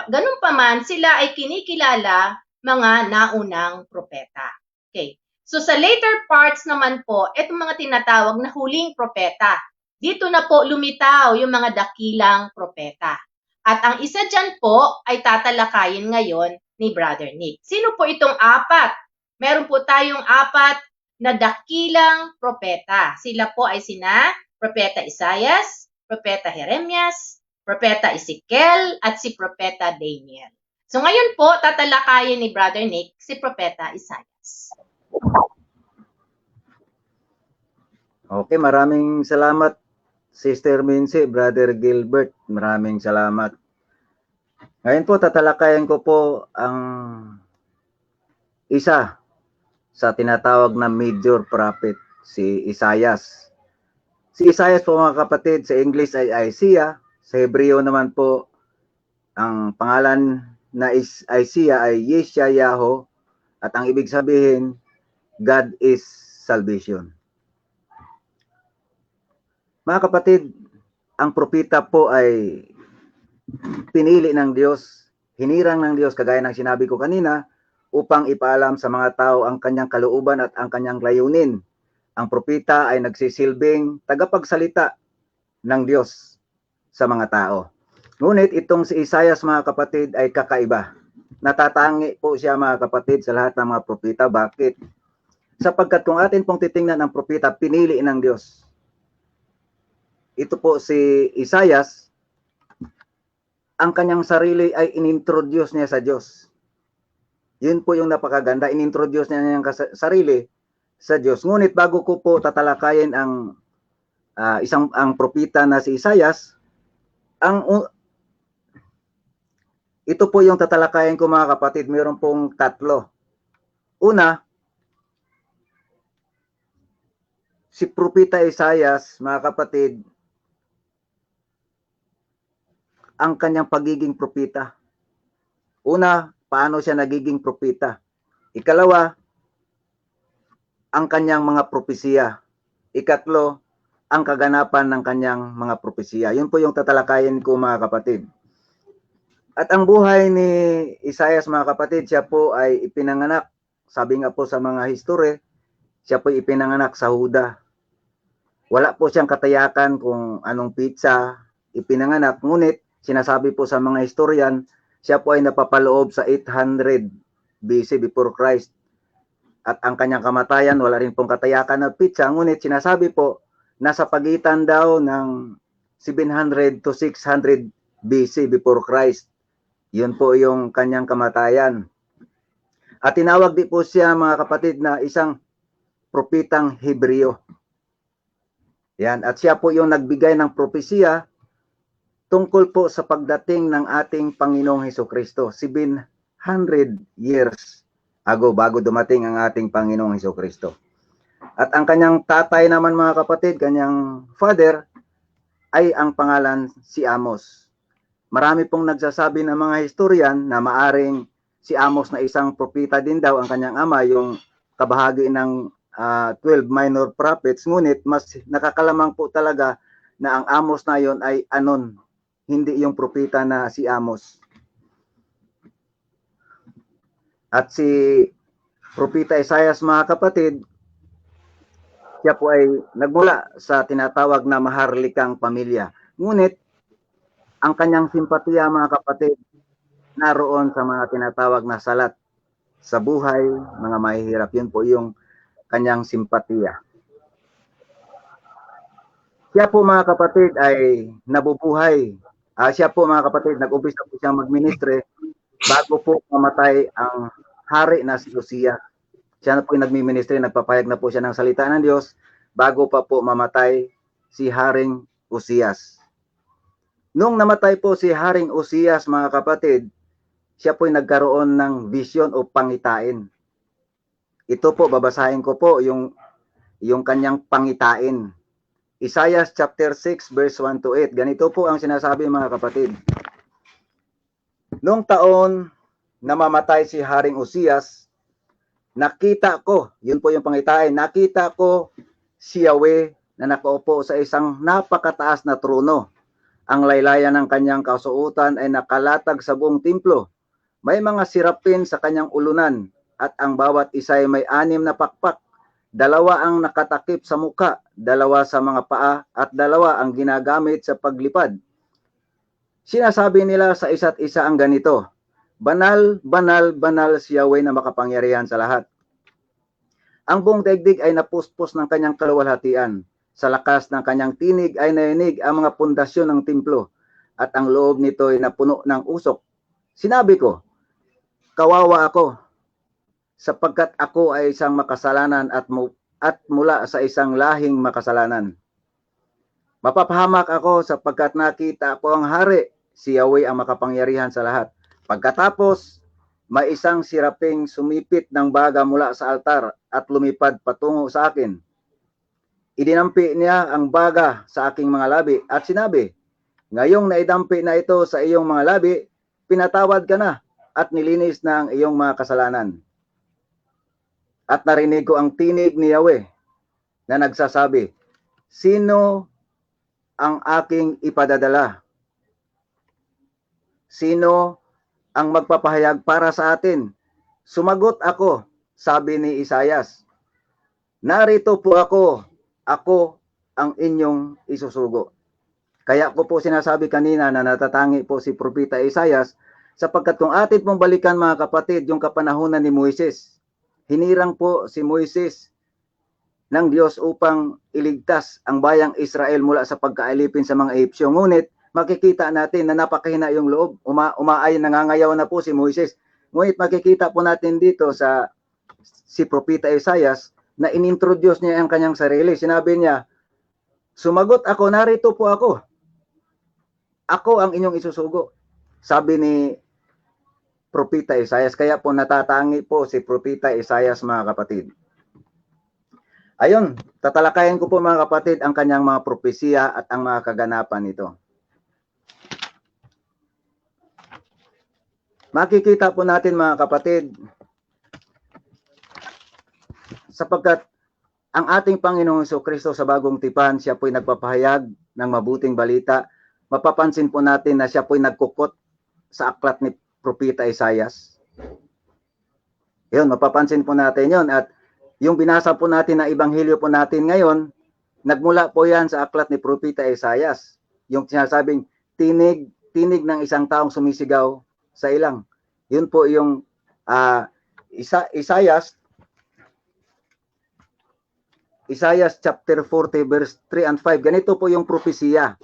ganun pa man, sila ay kinikilala mga naunang propeta. Okay. So sa later parts naman po, itong mga tinatawag na huling propeta. Dito na po lumitaw yung mga dakilang propeta. At ang isa dyan po ay tatalakayin ngayon ni Brother Nick. Sino po itong 4? Meron po tayong 4 na dakilang propeta. Sila po ay sina Propeta Isaias, Propeta Jeremias, Propeta Ezekiel, at si Propeta Daniel. So ngayon po, tatalakayin ni Brother Nick si Propeta Isaias. Okay, maraming salamat, Sister Mincy, Brother Gilbert. Maraming salamat. Ngayon po, tatalakayan ko po ang isa sa tinatawag na major prophet, si Isaias. Si Isaias po mga kapatid, sa English ay Isaiah, sa Hebreo naman po, ang pangalan na Isaiah ay Yeshayahu, at ang ibig sabihin, God is salvation. Mga kapatid, ang propeta po ay pinili ng Diyos, hinirang ng Diyos, kagaya ng sinabi ko kanina, upang ipaalam sa mga tao ang kanyang kalooban at ang kanyang layunin. Ang propeta ay nagsisilbing tagapagsalita ng Diyos sa mga tao. Ngunit itong si Isaias mga kapatid ay kakaiba. Natatangi po siya mga kapatid sa lahat ng mga propeta. Bakit? Sapagkat kung atin pong titingnan ang propeta, pinili ng Diyos. Ito po si Isaias, ang kanyang sarili ay inintroduce niya sa Diyos. Yun po yung napakaganda, inintroduce niya niyang sarili sa Diyos. Ngunit bago ko po tatalakayin ang ang propeta na si Isaias, ito po yung tatalakayin ko mga kapatid, mayroon pong tatlo. Una, si propeta Isaias, mga kapatid, ang kanyang pagiging propeta. Una, paano siya nagiging propeta? Ikalawa, ang kanyang mga propesiya. Ikatlo, ang kaganapan ng kanyang mga propesiya. Yun po yung tatalakayin ko mga kapatid. At ang buhay ni Isaias mga kapatid, siya po ay ipinanganak, sabi nga po sa mga history, siya po ipinanganak sa Huda. Wala po siyang katayakan kung anong pizza ipinanganak, ngunit sinasabi po sa mga historian, siya po ay napapaloob sa 800 BC before Christ. At ang kanyang kamatayan, wala rin pong katayakan na pizza, ngunit sinasabi po, nasa pagitan daw ng 700 to 600 BC before Christ. Yun po yung kanyang kamatayan. At tinawag din po siya mga kapatid na isang propetang Hebreo. Yan. At siya po yung nagbigay ng propesiya tungkol po sa pagdating ng ating Panginoong Hesukristo. 700 years ago bago dumating ang ating Panginoong Hesukristo. At ang kanyang tatay naman mga kapatid, kanyang father, ay ang pangalan si Amos. Marami pong nagsasabi ng mga historian na maaring si Amos na isang propeta din daw ang kanyang ama, yung kabahagi ng 12 minor prophets. Ngunit mas nakakalamang po talaga na ang Amos na yon ay Anon, hindi yung propeta na si Amos. At si propeta Isaias mga kapatid, siya po ay nagmula sa tinatawag na maharlikang pamilya. Ngunit ang kanyang simpatiya mga kapatid naroon sa mga tinatawag na salat sa buhay, mga mahihirap. Yun po yung kanyang simpatiya. Siya po mga kapatid ay nabubuhay. Siya po mga kapatid, nag-umpisa po siyang magministre bago po mamatay ang hari na si Uzziah. Siya na po yung nagmi-ministry, nagpapayag na po siya ng salita ng Diyos bago pa po mamatay si Haring Uzziah. Nung namatay po si Haring Uzziah mga kapatid, siya po ay nagkaroon ng vision o pangitain. Ito po, babasahin ko po yung kanyang pangitain. Isaiah chapter 6 verse 1 to 8. Ganito po ang sinasabi mga kapatid. Noong taon na mamatay si Haring Uzziah, nakita ko, yun po yung pangitain, nakita ko si Yahweh na nakaupo sa isang napakataas na trono. Ang laylayan ng kanyang kasuotan ay nakalatag sa buong templo. May mga sirapin sa kanyang ulunan at ang bawat isa ay may 6 na pakpak. 2 ang nakatakip sa muka, 2 sa mga paa at 2 ang ginagamit sa paglipad. Sinasabi nila sa isa't isa ang ganito, Banal, banal, banal si Yahweh na makapangyarihan sa lahat. Ang buong daigdig ay napuspos ng kanyang kaluwalhatian. Sa lakas ng kanyang tinig ay nainig ang mga pundasyon ng templo at ang loob nito ay napuno ng usok. Sinabi ko, kawawa ako sapagkat ako ay isang makasalanan at at mula sa isang lahing makasalanan. Mapapahamak ako sapagkat nakita ko ang hari, si Yahweh ang makapangyarihan sa lahat. Pagkatapos, may isang siraping sumipit ng baga mula sa altar at lumipad patungo sa akin. Idinampi niya ang baga sa aking mga labi at sinabi, ngayong naidampi na ito sa iyong mga labi, pinatawad ka na at nilinis na ang iyong mga kasalanan. At narinig ko ang tinig ni Yahweh na nagsasabi, sino ang aking ipadadala? Sino ang magpapahayag para sa atin? Sumagot ako, sabi ni Isaias, narito po ako ang inyong isusugo. Kaya ko po sinasabi kanina na natatangi po si Propeta Isaias sapagkat kung atin pong balikan mga kapatid yung kapanahunan ni Moises, hinirang po si Moises ng Diyos upang iligtas ang bayang Israel mula sa pagkaalipin sa mga Ehipsyo. Ngunit makikita natin na napakahina yung loob. Nangangayaw na po si Moises. Ngunit makikita po natin dito sa si Propeta Isaias na inintroduce niya ang kanyang sarili. Sinabi niya, sumagot ako, narito po ako. Ako ang inyong isusugo. Sabi ni Propeta Isaias. Kaya po natatangi po si Propeta Isaias mga kapatid. Ayun, tatalakayin ko po mga kapatid ang kanyang mga propesiya at ang mga kaganapan nito. Makikita po natin mga kapatid, sapagkat ang ating Panginoong Jesucristo sa bagong tipan, siya po'y nagpapahayag ng mabuting balita. Mapapansin po natin na siya po'y nagkukot sa aklat ni Propeta Isaias. Yun, mapapansin po natin yun. At yung binasa po natin na ebanghelyo po natin ngayon, nagmula po yan sa aklat ni Propeta Isaias. Yung sinasabing tinig ng isang taong sumisigaw sa ilang. Yun po yung Isaias chapter 40 verse 3 and 5. Ganito po yung propesiya.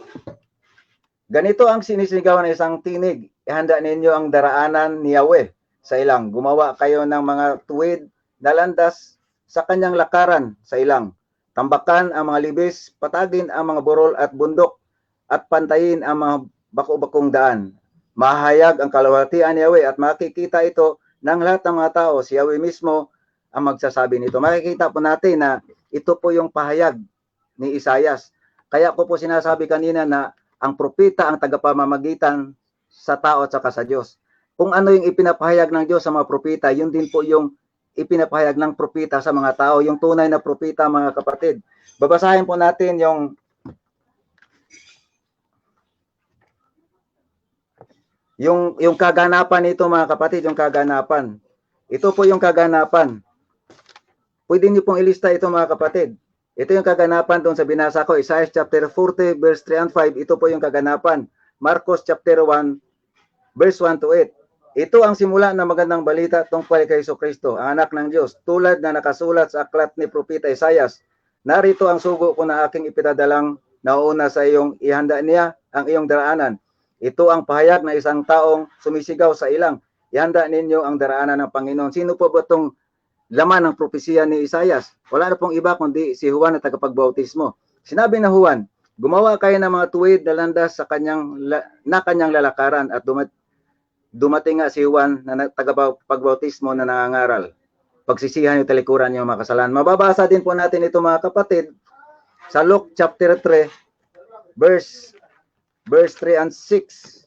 Ganito ang sinisigaw ng isang tinig. Ihanda ninyo ang daraanan ni Yahweh sa ilang. Gumawa kayo ng mga tuwid na landas sa kanyang lakaran sa ilang. Tambakan ang mga libis, patagin ang mga burol at bundok, at pantayin ang mga bako-bakong daan. Mahayag ang kalawatian ni Yahweh at makikita ito ng lahat ng mga tao. Si Yahweh mismo ang magsasabi nito. Makikita po natin na ito po yung pahayag ni Isaias. Kaya ko po sinasabi kanina na ang propeta ang tagapamamagitan sa tao at saka sa Diyos. Kung ano yung ipinapahayag ng Diyos sa mga propeta, yun din po yung ipinapahayag ng propeta sa mga tao, yung tunay na propeta mga kapatid. Babasahin po natin yung kaganapan nito mga kapatid, yung kaganapan. Ito po yung kaganapan. Pwede niyo pong ilista ito mga kapatid. Ito yung kaganapan doon sa binasa ko, Isaiah chapter 40 verse 3 and 5. Ito po yung kaganapan. Marcos chapter 1 verse 1 to 8. Ito ang simula ng magandang balita tungkol kay Jesucristo, ang anak ng Diyos, tulad na nakasulat sa aklat ni Propeta Isaias. Narito ang sugo ko na aking ipinadalang nauna sa iyong ihanda niya ang iyong daraanan. Ito ang pahayag na isang taong sumisigaw sa ilang. Ihanda ninyo ang daraanan ng Panginoon. Sino po ba itong laman ng propesiya ni Isaias? Wala na pong iba kundi si Juan na tagapagbautismo. Sinabi na Juan, gumawa kayo ng mga tuwid na landas sa kanyang lalakaran at dumating nga si Juan na tagapagbautismo na nangangaral. Pagsisihan yung talikuran yung mga kasalanan. Mababasa din po natin ito mga kapatid sa Luke chapter 3 verse 3 and 6.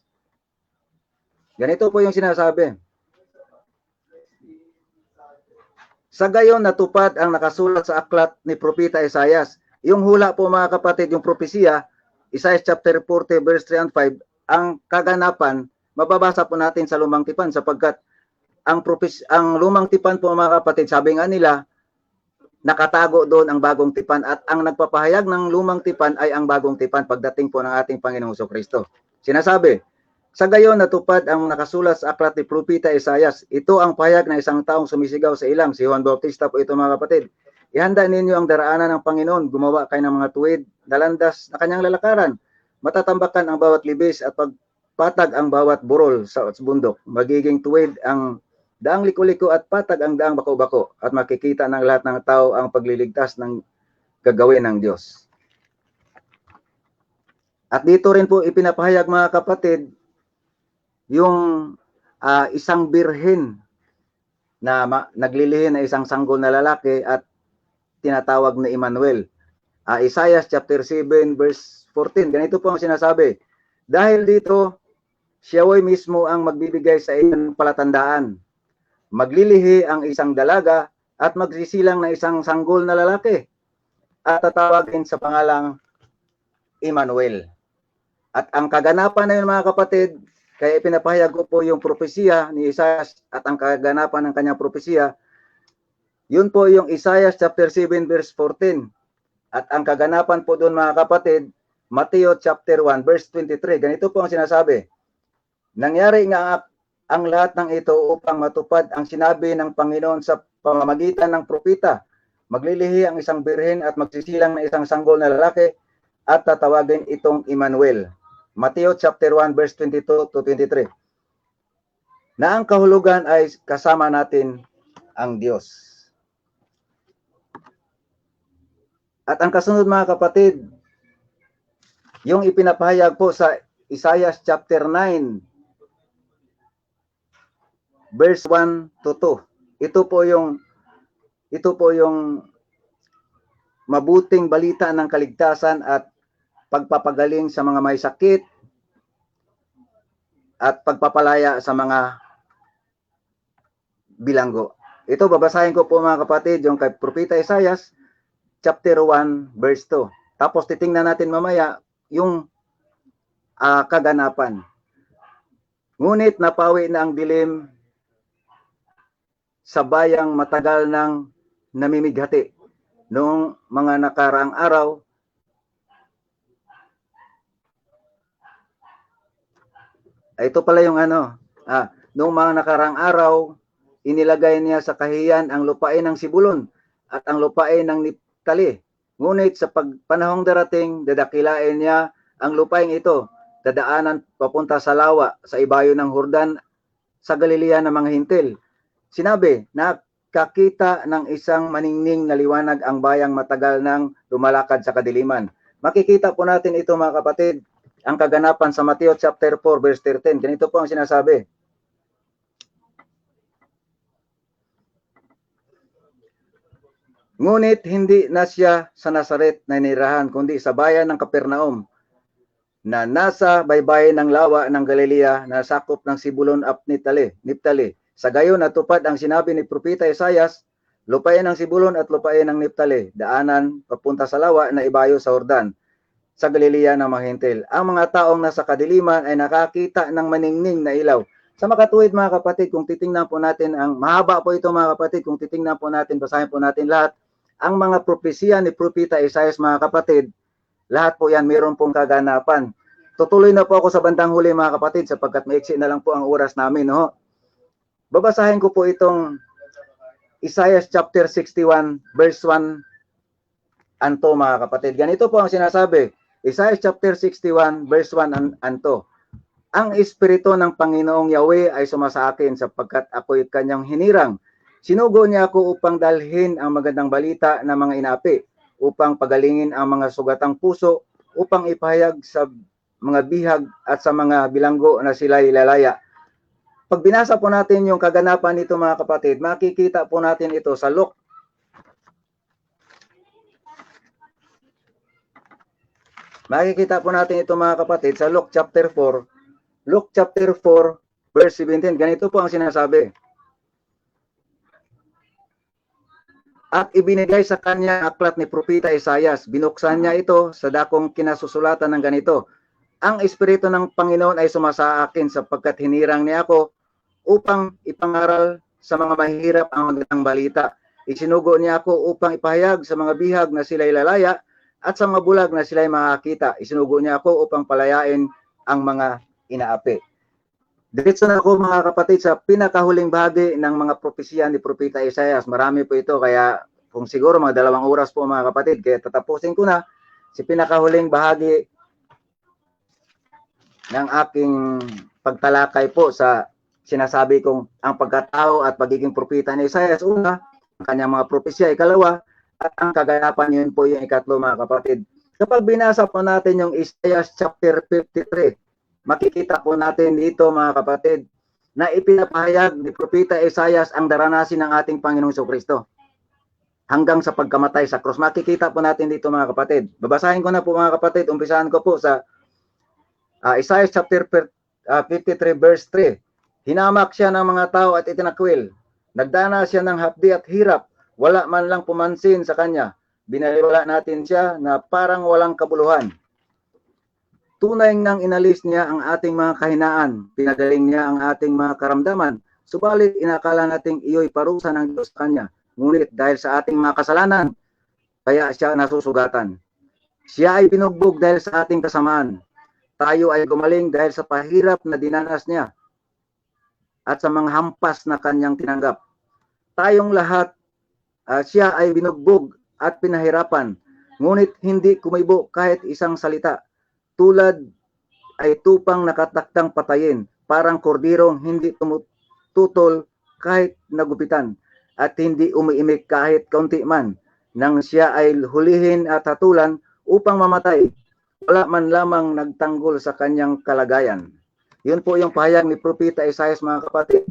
Ganito po yung sinasabi. Sa gayon natupad ang nakasulat sa aklat ni Propeta Isaias. Yung hula po mga kapatid, yung propesiya, Isaiah chapter 40 verse 3 and 5, ang kaganapan mababasa po natin sa Lumang Tipan sapagkat ang Lumang Tipan po mga kapatid, sabi nga nila, nakatago doon ang Bagong Tipan at ang nagpapahayag ng Lumang Tipan ay ang Bagong Tipan pagdating po ng ating Panginoong Jesucristo. Sinasabi, sa gayon natupad ang nakasulat sa aklat ni Propeta Isaias. Ito ang pahayag ng isang taong sumisigaw sa ilang, si Juan Bautista po ito mga kapatid. Ihanda ninyo ang daraanan ng Panginoon, gumawa kayo ng mga tuwid na landas na kanyang lalakaran. Matatambakan ang bawat libis at patag ang bawat burol sa bundok. Magiging tuwid ang Daang liko-liko at patag ang daang bako-bako at makikita ng lahat ng tao ang pagliligtas ng gagawin ng Diyos. At dito rin po ipinapahayag mga kapatid yung isang birhen na naglilihi na isang sanggol na lalaki at tinatawag na Emmanuel. Isaiah chapter 7 verse 14, ganito po ang sinasabi, dahil dito siya mismo ang magbibigay sa inyo ng palatandaan. Maglilihi ang isang dalaga at magsisilang na isang sanggol na lalaki at tatawagin sa pangalang Emmanuel. At ang kaganapan na yun mga kapatid, kaya ipinapahayag ko po yung propesiya ni Isaiah at ang kaganapan ng kanyang propesiya, yun po yung Isaiah chapter 7 verse 14. At ang kaganapan po doon mga kapatid, Mateo chapter 1 verse 23. Ganito po ang sinasabi, nangyari nga ang lahat ng ito upang matupad ang sinabi ng Panginoon sa pamamagitan ng propeta. Maglilihi ang isang birhen at magsisilang na isang sanggol na lalaki at tatawagin itong Emmanuel. Mateo chapter 1 verse 22 to 23. Na ang kahulugan ay kasama natin ang Diyos. At ang kasunod mga kapatid, yung ipinapahayag po sa Isaiah chapter 9 verse 1 to 2. Ito po yung mabuting balita ng kaligtasan at pagpapagaling sa mga may sakit at pagpapalaya sa mga bilanggo. Ito babasahin ko po mga kapatid yung kay Propeta Isaiah chapter 1 verse 2. Tapos titingnan natin mamaya yung kaganapan. Ngunit napawi na ang dilim sa bayang matagal nang namimighati. Noong mga nakaraang araw, ito pala yung noong mga nakaraang araw, inilagay niya sa kahiyan ang lupain ng Sibulon at ang lupain ng Niptali. Ngunit sa panahong darating, dadakilain niya ang lupain ito, dadaanan papunta sa lawa, sa ibayo ng Hordan, sa Galilea ng mga hintil. Sinabi, nakakita ng isang maningning na liwanag ang bayang matagal nang lumalakad sa kadiliman. Makikita po natin ito mga kapatid, ang kaganapan sa Mateo chapter 4 verse 13. Ganito po ang sinasabi. Ngunit hindi na siya sa Nazaret na inirahan, kundi sa bayan ng Capernaum, na nasa baybayin ng lawa ng Galilea na sakop ng Sibulon at Niptali. Sa gayon natupad ang sinabi ni Propeta Isaiah, lupain ng Sibulon at lupain ng Niptali, daanan papunta sa lawa na ibayo sa Hordan, sa Galilea ng mga hintil. Ang mga taong nasa kadiliman ay nakakita ng maningning na ilaw. Sa makatuwid mga kapatid, kung titingnan po natin, mahaba po ito mga kapatid, kung titingnan po natin, basahin po natin lahat, ang mga propesya ni Propeta Isaiah mga kapatid, lahat po yan mayroon pong kaganapan. Tutuloy na po ako sa bandang huli mga kapatid, sapagkat maiksi na lang po ang oras namin. No? Babasahin ko po itong Isaiah chapter 61 verse 1 and 2 mga kapatid. Ganito po ang sinasabi. Isaiah chapter 61 verse 1 and 2. Ang Espiritu ng Panginoong Yahweh ay sumasa akin sapagkat ako'y kanyang hinirang. Sinugo niya ako upang dalhin ang magandang balita ng mga inapi, upang pagalingin ang mga sugatang puso, upang ipahayag sa mga bihag at sa mga bilanggo na sila'y lalaya. Pag binasa po natin yung kaganapan nito mga kapatid, makikita po natin ito sa Luke. Makikita po natin ito mga kapatid sa Luke chapter 4. Luke chapter 4 verse 17. Ganito po ang sinasabi. At ibinigay sa kanya ang aklat ni Propeta Isaiah. Binuksan niya ito sa dakong kinasusulatan ng ganito. Ang Espiritu ng Panginoon ay sumasa akin sapagkat hinirang niya ako upang ipangaral sa mga mahihirap ang magandang balita. Isinugo niya ako upang ipahayag sa mga bihag na sila'y lalaya at sa mga bulag na sila'y makakita. Isinugo niya ako upang palayain ang mga inaapi. Diretso na ako mga kapatid sa pinakahuling bahagi ng mga propesya ni Propeta Isaiah. Marami po ito, kaya kung siguro mga 2 oras po mga kapatid, kaya tatapusin ko na si pinakahuling bahagi ng aking pagtalakay po sa sinasabi kong ang pagkatao at pagiging propeta ni Isaias, una, ang kanyang mga propesya, ikalawa, at ang kaganapan yun po yung ikatlo, mga kapatid. Kapag binasa po natin yung Isaiah chapter 53, makikita po natin dito, mga kapatid, na ipinapahayag ni Propeta Isaias ang daranasin ng ating Panginoong Jesucristo hanggang sa pagkamatay sa krus. Makikita po natin dito, mga kapatid. Babasahin ko na po, mga kapatid. Umpisahan ko po sa Isaiah chapter 53 verse 3. Hinamak siya ng mga tao at itinakwil. Nagdana siya ng hapdi at hirap. Wala man lang pumansin sa kanya. Binaliwala natin siya na parang walang kabuluhan. Tunay nang inalis niya ang ating mga kahinaan. Pinagaling niya ang ating mga karamdaman. Subalit inakala nating iyo'y parusa ng Diyos sa kanya. Ngunit dahil sa ating mga kasalanan, kaya siya nasusugatan. Siya ay binugbog dahil sa ating kasamaan. Tayo ay gumaling dahil sa pahirap na dinanas niya at sa mga hampas na kanyang tinanggap. Tayong lahat, siya ay binugbog at pinahirapan, ngunit hindi kumibo kahit isang salita. Tulad ay tupang nakataktang patayin, parang kordirong hindi tumututol kahit nagupitan, at hindi umiimik kahit kaunti man. Nang siya ay hulihin at hatulan upang mamatay, wala man lamang nagtanggol sa kanyang kalagayan. Yun po yung pahayag ni Propeta Isaias, mga kapatid,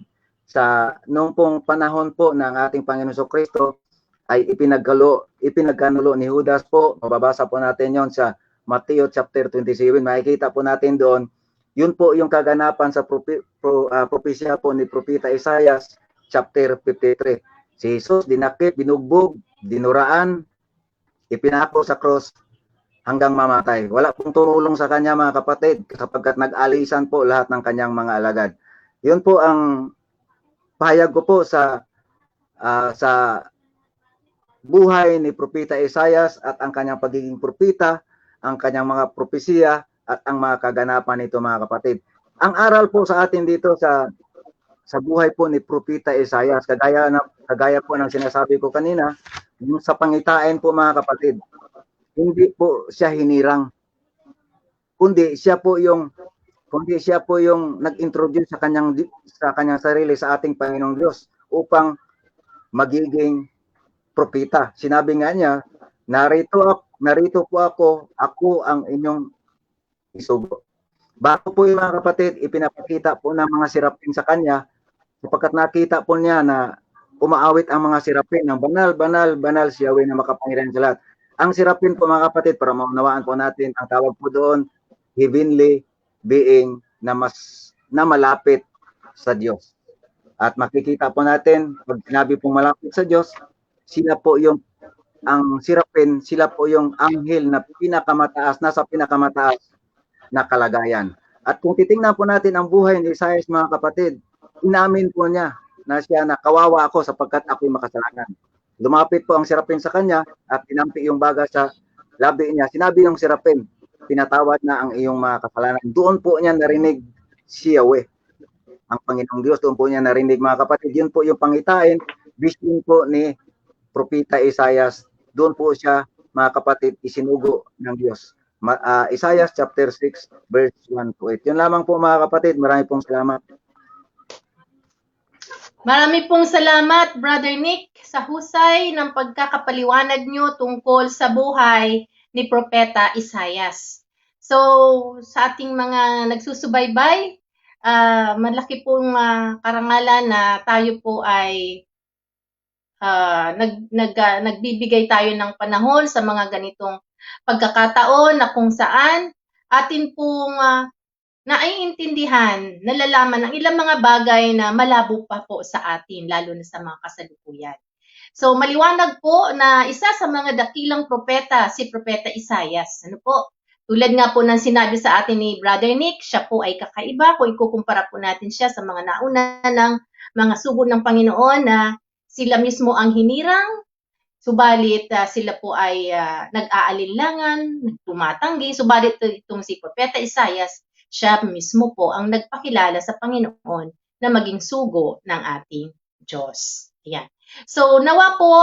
sa noong pong panahon po ng ating Panginoon Jesucristo ay ipinagkanulo ni Judas po. Mababasa po natin yon sa Mateo chapter 27. Makikita po natin doon. Yun po yung kaganapan sa propesya po ni Propeta Isaias chapter 53. Si Jesus dinakip, binugbog, dinuraan, ipinako sa cross hanggang mamatay. Wala pong tumulong sa kanya, mga kapatid, sapagkat nag-alisan po lahat ng kanyang mga alagad. Yun po ang pahayag ko po sa buhay ni Propeta Isaias at ang kanyang pagiging propeta, ang kanyang mga propesiya at ang mga kaganapan nito, mga kapatid. Ang aral po sa atin dito sa buhay po ni Propeta Isaias, kagaya po ng sinasabi ko kanina, yung sa pangitain po, mga kapatid, hindi po siya hinirang, kundi siya po yung nag-introduce sa kanyang sarili sa ating Panginoong Diyos upang magiging propeta. Sinabi nga niya, narito po ako ang inyong isugo. Bago po yung mga kapatid, ipinapakita po ng mga sirapin sa kanya, sapagkat nakita po niya na umaawit ang mga sirapin ng banal, banal, banal si Yahweh na makapangyarihan sa lahat. Ang sirapin po, mga kapatid, para maunawaan po natin, ang tawag po doon, heavenly being na malapit sa Diyos. At makikita po natin, pag sinabi pong malapit sa Diyos, sila po yung anghel na nasa pinakamataas na kalagayan. At kung titingnan po natin ang buhay ni Isaias, mga kapatid, inamin po niya na siya na kawawa ako sapagkat ako'y makasalanan. Lumapit po ang sirapin sa kanya at tinampi yung baga sa labi niya. Sinabi ng sirapin, pinatawad na ang iyong mga kasalanan. Doon po niya narinig si Yahweh, ang Panginoong Diyos. Doon po niya narinig, mga kapatid. Yun po yung pangitain, vision po ni Propeta Isaias. Doon po siya, mga kapatid, isinugo ng Diyos. Isaiah chapter 6 verse 1 to 8. Yun lamang po, mga kapatid. Marami pong salamat. Marami pong salamat, Brother Nick, sa husay ng pagkakapaliwanag nyo tungkol sa buhay ni Propeta Isaias. So, sa ating mga nagsusubaybay, malaki pong karangalan na tayo po ay nagbibigay tayo ng panahon sa mga ganitong pagkakataon na kung saan atin pong naiintindihan, nalalaman ang ilang mga bagay na malabo pa po sa atin, lalo na sa mga kasalukuyan. So, maliwanag po na isa sa mga dakilang propeta, si Propeta Isaias. Ano po? Tulad nga po ng sinabi sa atin ni Brother Nick, siya po ay kakaiba kung ikukumpara po natin siya sa mga nauna ng mga sugod ng Panginoon na sila mismo ang hinirang, subalit sila po ay nag-aalinlangan, nagtumatanggi, subalit itong si Propeta Isaias, siya mismo po ang nagpakilala sa Panginoon na maging sugo ng ating Diyos. Ayan. So, nawa po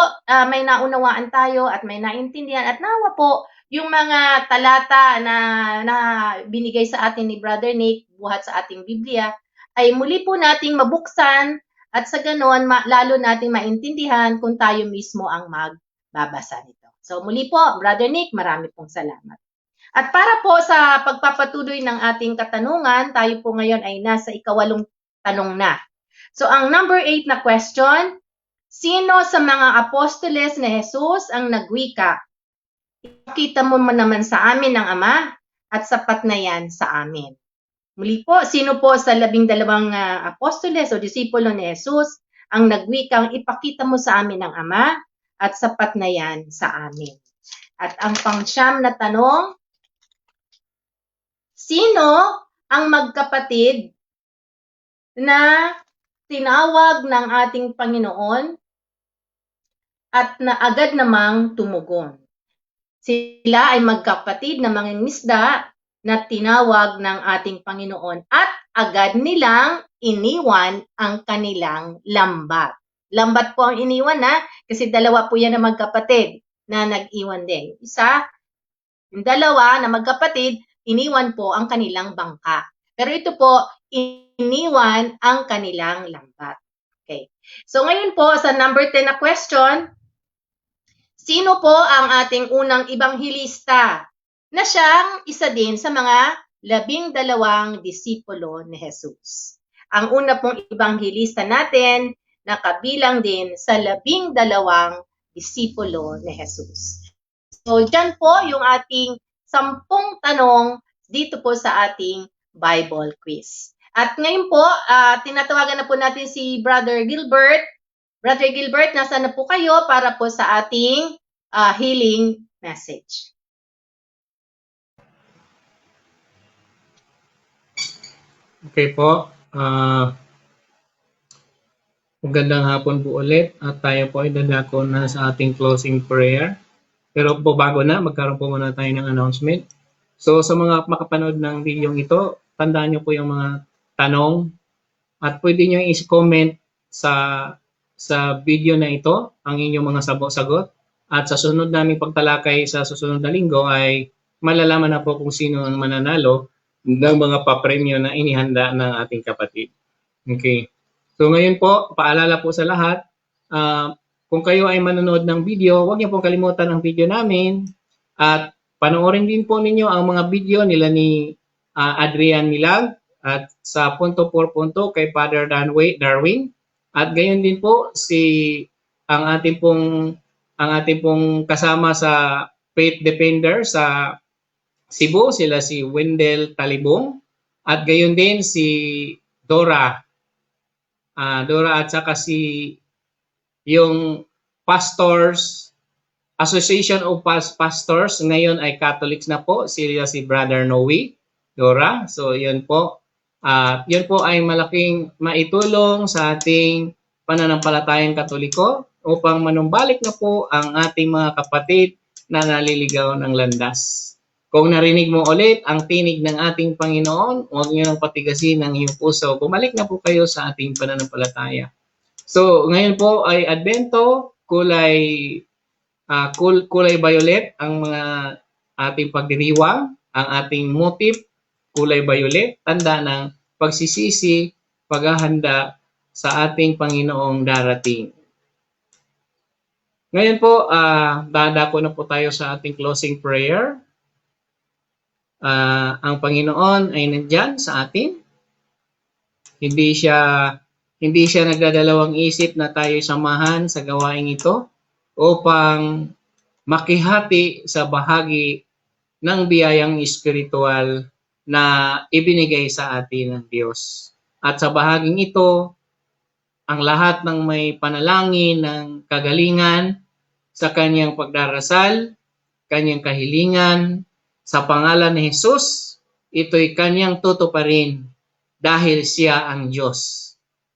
may naunawaan tayo at may naintindihan at nawa po yung mga talata na binigay sa atin ni Brother Nick buhat sa ating Biblia ay muli po nating mabuksan at sa ganon lalo nating maintindihan kung tayo mismo ang magbabasa nito. So muli po, Brother Nick, marami pong salamat. At para po sa pagpapatuloy ng ating katanungan, tayo po ngayon ay nasa ika-8 tanong na. So ang number 8 na question, sino sa mga apostoles ni Jesus ang nagwika? Ipakita mo naman sa amin ng Ama at sapat na yan sa amin. Muli po, sino po sa 12 apostoles o disipulo ni Jesus ang nagwikang ipakita mo sa amin ng Ama at sapat na yan sa amin. At ang pang-siyam na tanong, sino ang magkapatid na tinawag ng ating Panginoon at na agad namang tumugon? Sila ay magkapatid na mangingisda na tinawag ng ating Panginoon at agad nilang iniwan ang kanilang lambat. Lambat po ang iniwan kasi dalawa po yan na magkapatid na nag-iwan din. Yung dalawa na magkapatid, iniwan po ang kanilang bangka. Pero ito po, iniwan ang kanilang lambat. Okay. So ngayon po sa number 10 na question, sino po ang ating unang ibanghilista na siyang isa din sa mga 12 disipulo ni Jesus? Ang una pong ibanghilista natin na kabilang din sa 12 disipulo ni Jesus. So dyan po yung ating 10 tanong dito po sa ating Bible quiz. At ngayon po, tinatawagan na po natin si Brother Gilbert. Brother Gilbert, nasa na po kayo para po sa ating healing message? Okay po. Magandang hapon po ulit at tayo po ay dadako na sa ating closing prayer. Pero po bago na, magkaroon po muna tayo ng announcement. So sa mga makapanood ng video ito, tandaan nyo po yung mga tanong at pwede nyo i-comment sa video na ito ang inyong mga sagot. At sa sunod naming pagtalakay sa susunod na linggo ay malalaman na po kung sino ang mananalo ng mga papremyo na inihanda ng ating kapatid. Okay. So ngayon po, paalala po sa lahat, kung kayo ay manonood ng video, huwag niyo pong kalimutan ang video namin at panoorin din po ninyo ang mga video nila ni Adrian Milag at sa punto por punto kay Father Darwin at gayon din po ang ating pong kasama sa Faith Defender sa Cebu, sila si Wendell Talibong at gayon din si Dora at saka yung Pastors Association of Pastors ngayon ay Catholics na po, sila si Brother Noe Dora. So yun po. Yun po ay malaking maitulong sa ating pananampalatayang Katoliko upang manumbalik na po ang ating mga kapatid na naliligaw ng landas. Kung narinig mo ulit ang tinig ng ating Panginoon, huwag niyo nang patigasin ang iyong puso. Bumalik na po kayo sa ating pananampalataya. So ngayon po ay Advento, kulay violet ang mga ating pagdiriwang, ang ating motif, kulay violet, tanda ng pagsisisi, paghahanda sa ating Panginoong darating. Ngayon po, dadako na po tayo sa ating closing prayer. Ang Panginoon ay nandyan sa atin. Hindi siya nagdadalawang isip na tayo samahan sa gawaing ito upang makihati sa bahagi ng biyayang espiritual na ibinigay sa atin ng Diyos. At sa bahaging ito, ang lahat ng may panalangin ng kagalingan sa kanyang pagdarasal, kanyang kahilingan, sa pangalan ni Jesus, ito'y kanyang tutuparin dahil siya ang Diyos.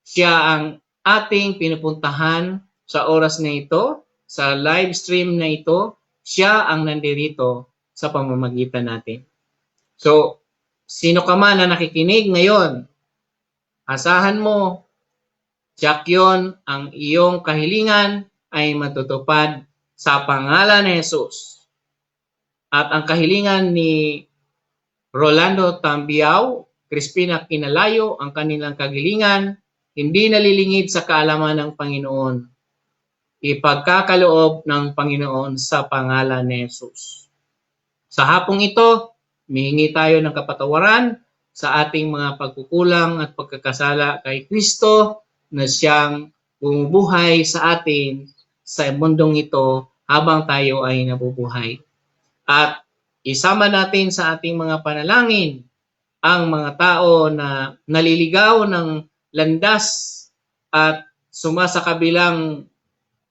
Siya ang ating pinupuntahan sa oras na ito, sa live stream na ito, siya ang nandirito sa pamamagitan natin. So, sino ka man na nakikinig ngayon, asahan mo, tiyak yun, ang iyong kahilingan ay matutupad sa pangalan ni Jesus. At ang kahilingan ni Rolando Tambiao Crispina Kinalayo ang kanilang kagilingan, hindi nalilingid sa kaalaman ng Panginoon. Ipagkakaloob ng Panginoon sa pangalan ni Jesus. Sa hapong ito, mihingi tayo ng kapatawaran sa ating mga pagkukulang at pagkakasala kay Kristo na siyang bumubuhay sa atin sa mundong ito habang tayo ay nabubuhay. At isama natin sa ating mga panalangin ang mga tao na naliligaw ng landas at sumasakabilang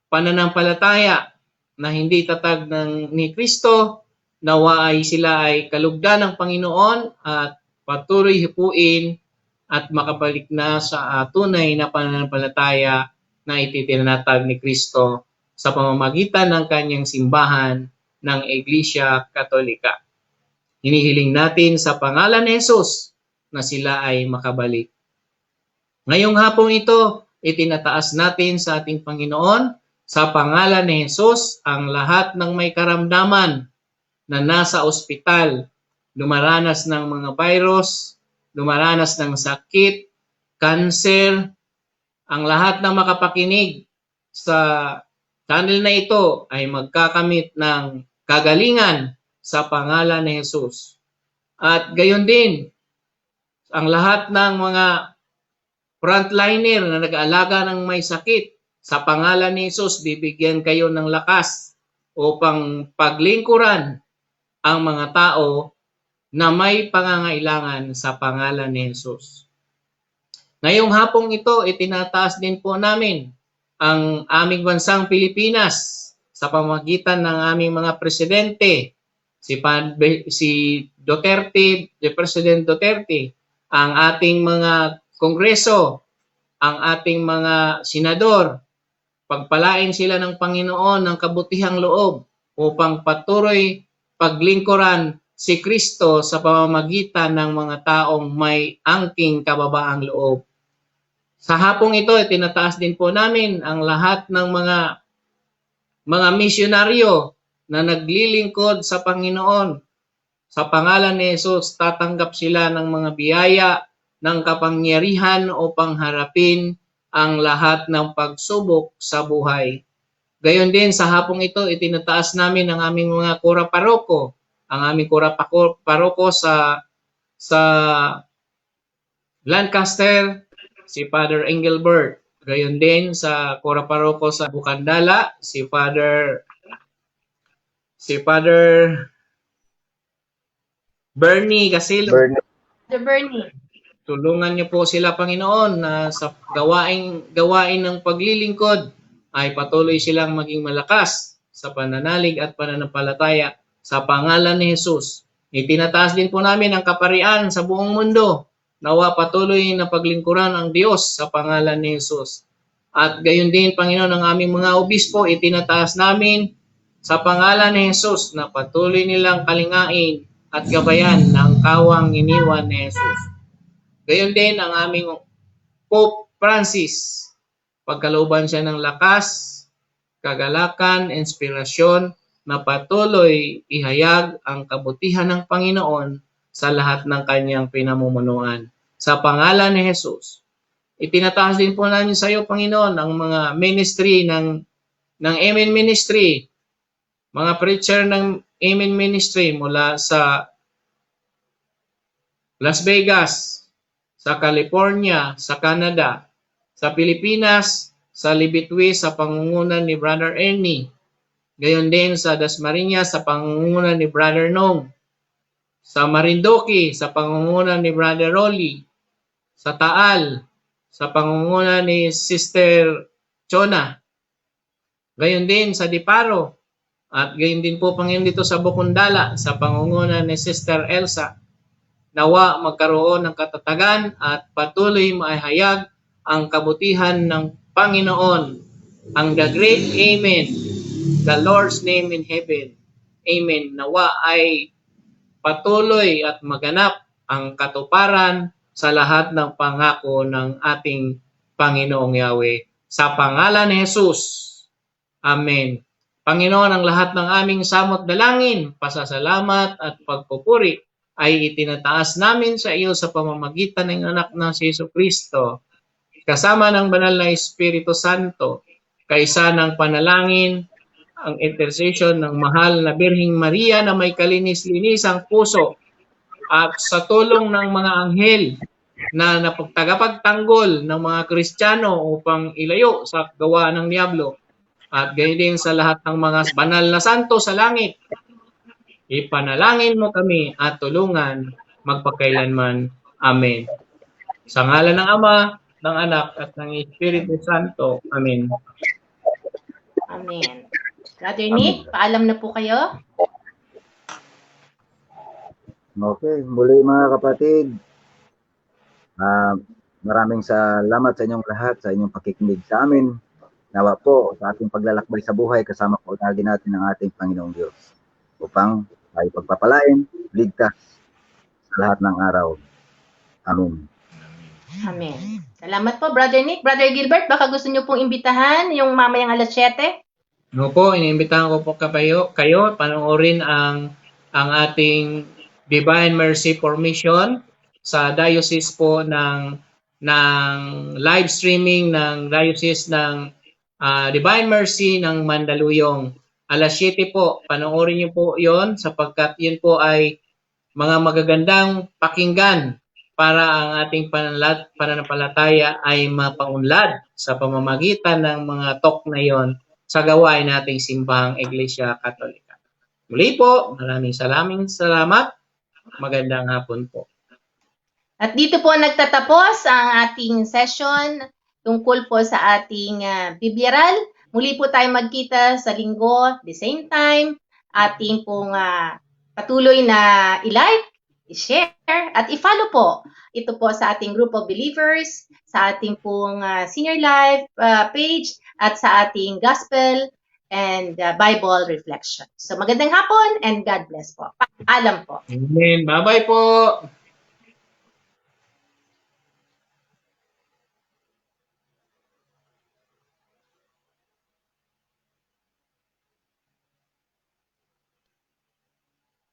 pananampalataya na hindi tatag ni Kristo. Nawa ay sila ay kalugdan ng Panginoon at patuloy hipuin at makabalik na sa tunay na pananampalataya na ititinatag ni Kristo sa pamamagitan ng kanyang simbahan ng Iglesia Katolika. Hinihiling natin sa pangalan ni Jesus na sila ay makabalik. Ngayong hapong ito, itinataas natin sa ating Panginoon sa pangalan ni Jesus ang lahat ng may karamdaman na nasa ospital, dumaranas ng mga virus, dumaranas ng sakit, cancer, ang lahat ng makapakinig sa channel na ito ay magkakamit ng kagalingan sa pangalan ni Jesus. At gayon din, ang lahat ng mga frontliner na nag-aalaga ng may sakit, sa pangalan ni Jesus, bibigyan kayo ng lakas upang paglingkuran ang mga tao na may pangangailangan sa pangalan ni Jesus. Ngayong hapong ito, itinataas din po namin ang aming bansang Pilipinas sa pamamagitan ng aming mga presidente, si Duterte, si President Duterte, ang ating mga kongreso, ang ating mga senador. Pagpalain sila ng Panginoon ng kabutihang loob upang patuloy paglingkuran si Kristo sa pamamagitan ng mga taong may angking kababaang loob. Sa hapong ito, tinataas din po namin ang lahat ng mga misyonaryo na naglilingkod sa Panginoon. Sa pangalan ni Jesus, tatanggap sila ng mga biyaya ng kapangyarihan upang harapin ang lahat ng pagsubok sa buhay. Gayon din sa hapong ito, itinataas namin ang aming mga kura paroko, ang aming kura paroko sa Lancaster, si Father Engelbert. Gayon din sa kura paroko sa Bukandala, si Father Bernie Gasilo. Father Bernie. Tulungan niyo po sila, Panginoon, na sa gawain ng paglilingkod ay patuloy silang maging malakas sa pananalig at pananampalataya sa pangalan ni Jesus. Itinataas din po namin ang kaparian sa buong mundo. Nawa patuloy na paglingkuran ang Diyos sa pangalan ni Jesus. At gayon din, Panginoon, ang aming mga obispo, itinataas namin sa pangalan ni Jesus na patuloy nilang kalingain at gabayan ng kawang iniwan ni Jesus. Gayon din ang aming Pope Francis. Pagkalooban siya ng lakas, kagalakan, inspirasyon na patuloy ihayag ang kabutihan ng Panginoon sa lahat ng kanyang pinamumunuan. Sa pangalan ni Jesus. Itinataas din po namin sa iyo, Panginoon, ang mga ministry ng Amen Ministry, mga preacher ng Amen Ministry mula sa Las Vegas, sa California, sa Canada, sa Pilipinas, sa Libitwi sa pangungunan ni Brother Ernie. Gayon din sa Dasmariñas sa pangungunan ni Brother Nong. Sa Marindoki sa pangungunan ni Brother Rolly. Sa Taal sa pangungunan ni Sister Chona. Gayon din sa Diparo. At gayon din po, Panginoon, dito sa Bukundala sa pangungunan ni Sister Elsa. Nawa magkaroon ng katatagan at patuloy maihayag ang kabutihan ng Panginoon, ang the great Amen, the Lord's name in heaven. Amen. Nawa ay patuloy at maganap ang katuparan sa lahat ng pangako ng ating Panginoong Yahweh. Sa pangalan ni Jesus. Amen. Panginoon, ang lahat ng aming samot dalangin, pasasalamat at pagpupuri ay itinataas namin sa iyo sa pamamagitan ng anak na si Jesucristo, kasama ng banal na Espiritu Santo, kaisa ng panalangin, ang intercession ng mahal na Birhing Maria na may kalinis-linisang puso, at sa tulong ng mga anghel na napagtagapagtanggol ng mga Kristiyano upang ilayo sa gawa ng Diablo, at gayon din sa lahat ng mga banal na santo sa langit, ipanalangin mo kami at tulungan magpakailanman. Amen. Sa ngalan ng Ama, ng Anak, at ng Espiritu Santo. Amen. Amen. Brother Nick, paalam na po kayo. Okay, muli mga kapatid, maraming salamat sa inyong lahat, sa inyong pakikinig sa amin. Nawa po sa ating paglalakbay sa buhay, kasama po lagi natin ang ating Panginoong Diyos upang tayo pagpapalain, ligtas sa lahat ng araw. Amen. Amen. Salamat po, Brother Nick. Brother Gilbert, baka gusto niyo pong imbitahan yung mamayang alas 7? No po, iniimbitahan ko po kayo panoorin ang ating Divine Mercy Formation sa diocese po ng live streaming ng diocese ng Divine Mercy ng Mandaluyong. Alas 7 po, panoorin niyo po 'yon sapagkat 'yun po ay mga magagandang pakinggan para ang ating pananampalataya ay mapaunlad sa pamamagitan ng mga talk na 'yon sa gawain nating simbahang Iglesia Katolika. Muli po, maraming salamat. Magandang hapon po. At dito po nagtatapos ang ating session tungkol po sa ating Bibyeral. Muli po tayo magkita sa linggo, the same time. Ating pong patuloy na i-like, i-share, at i-follow po. Ito po sa ating group of believers, sa ating pong senior life page, at sa ating gospel and Bible reflection. So magandang hapon and God bless po. Paalam po. Amen. Bye-bye po.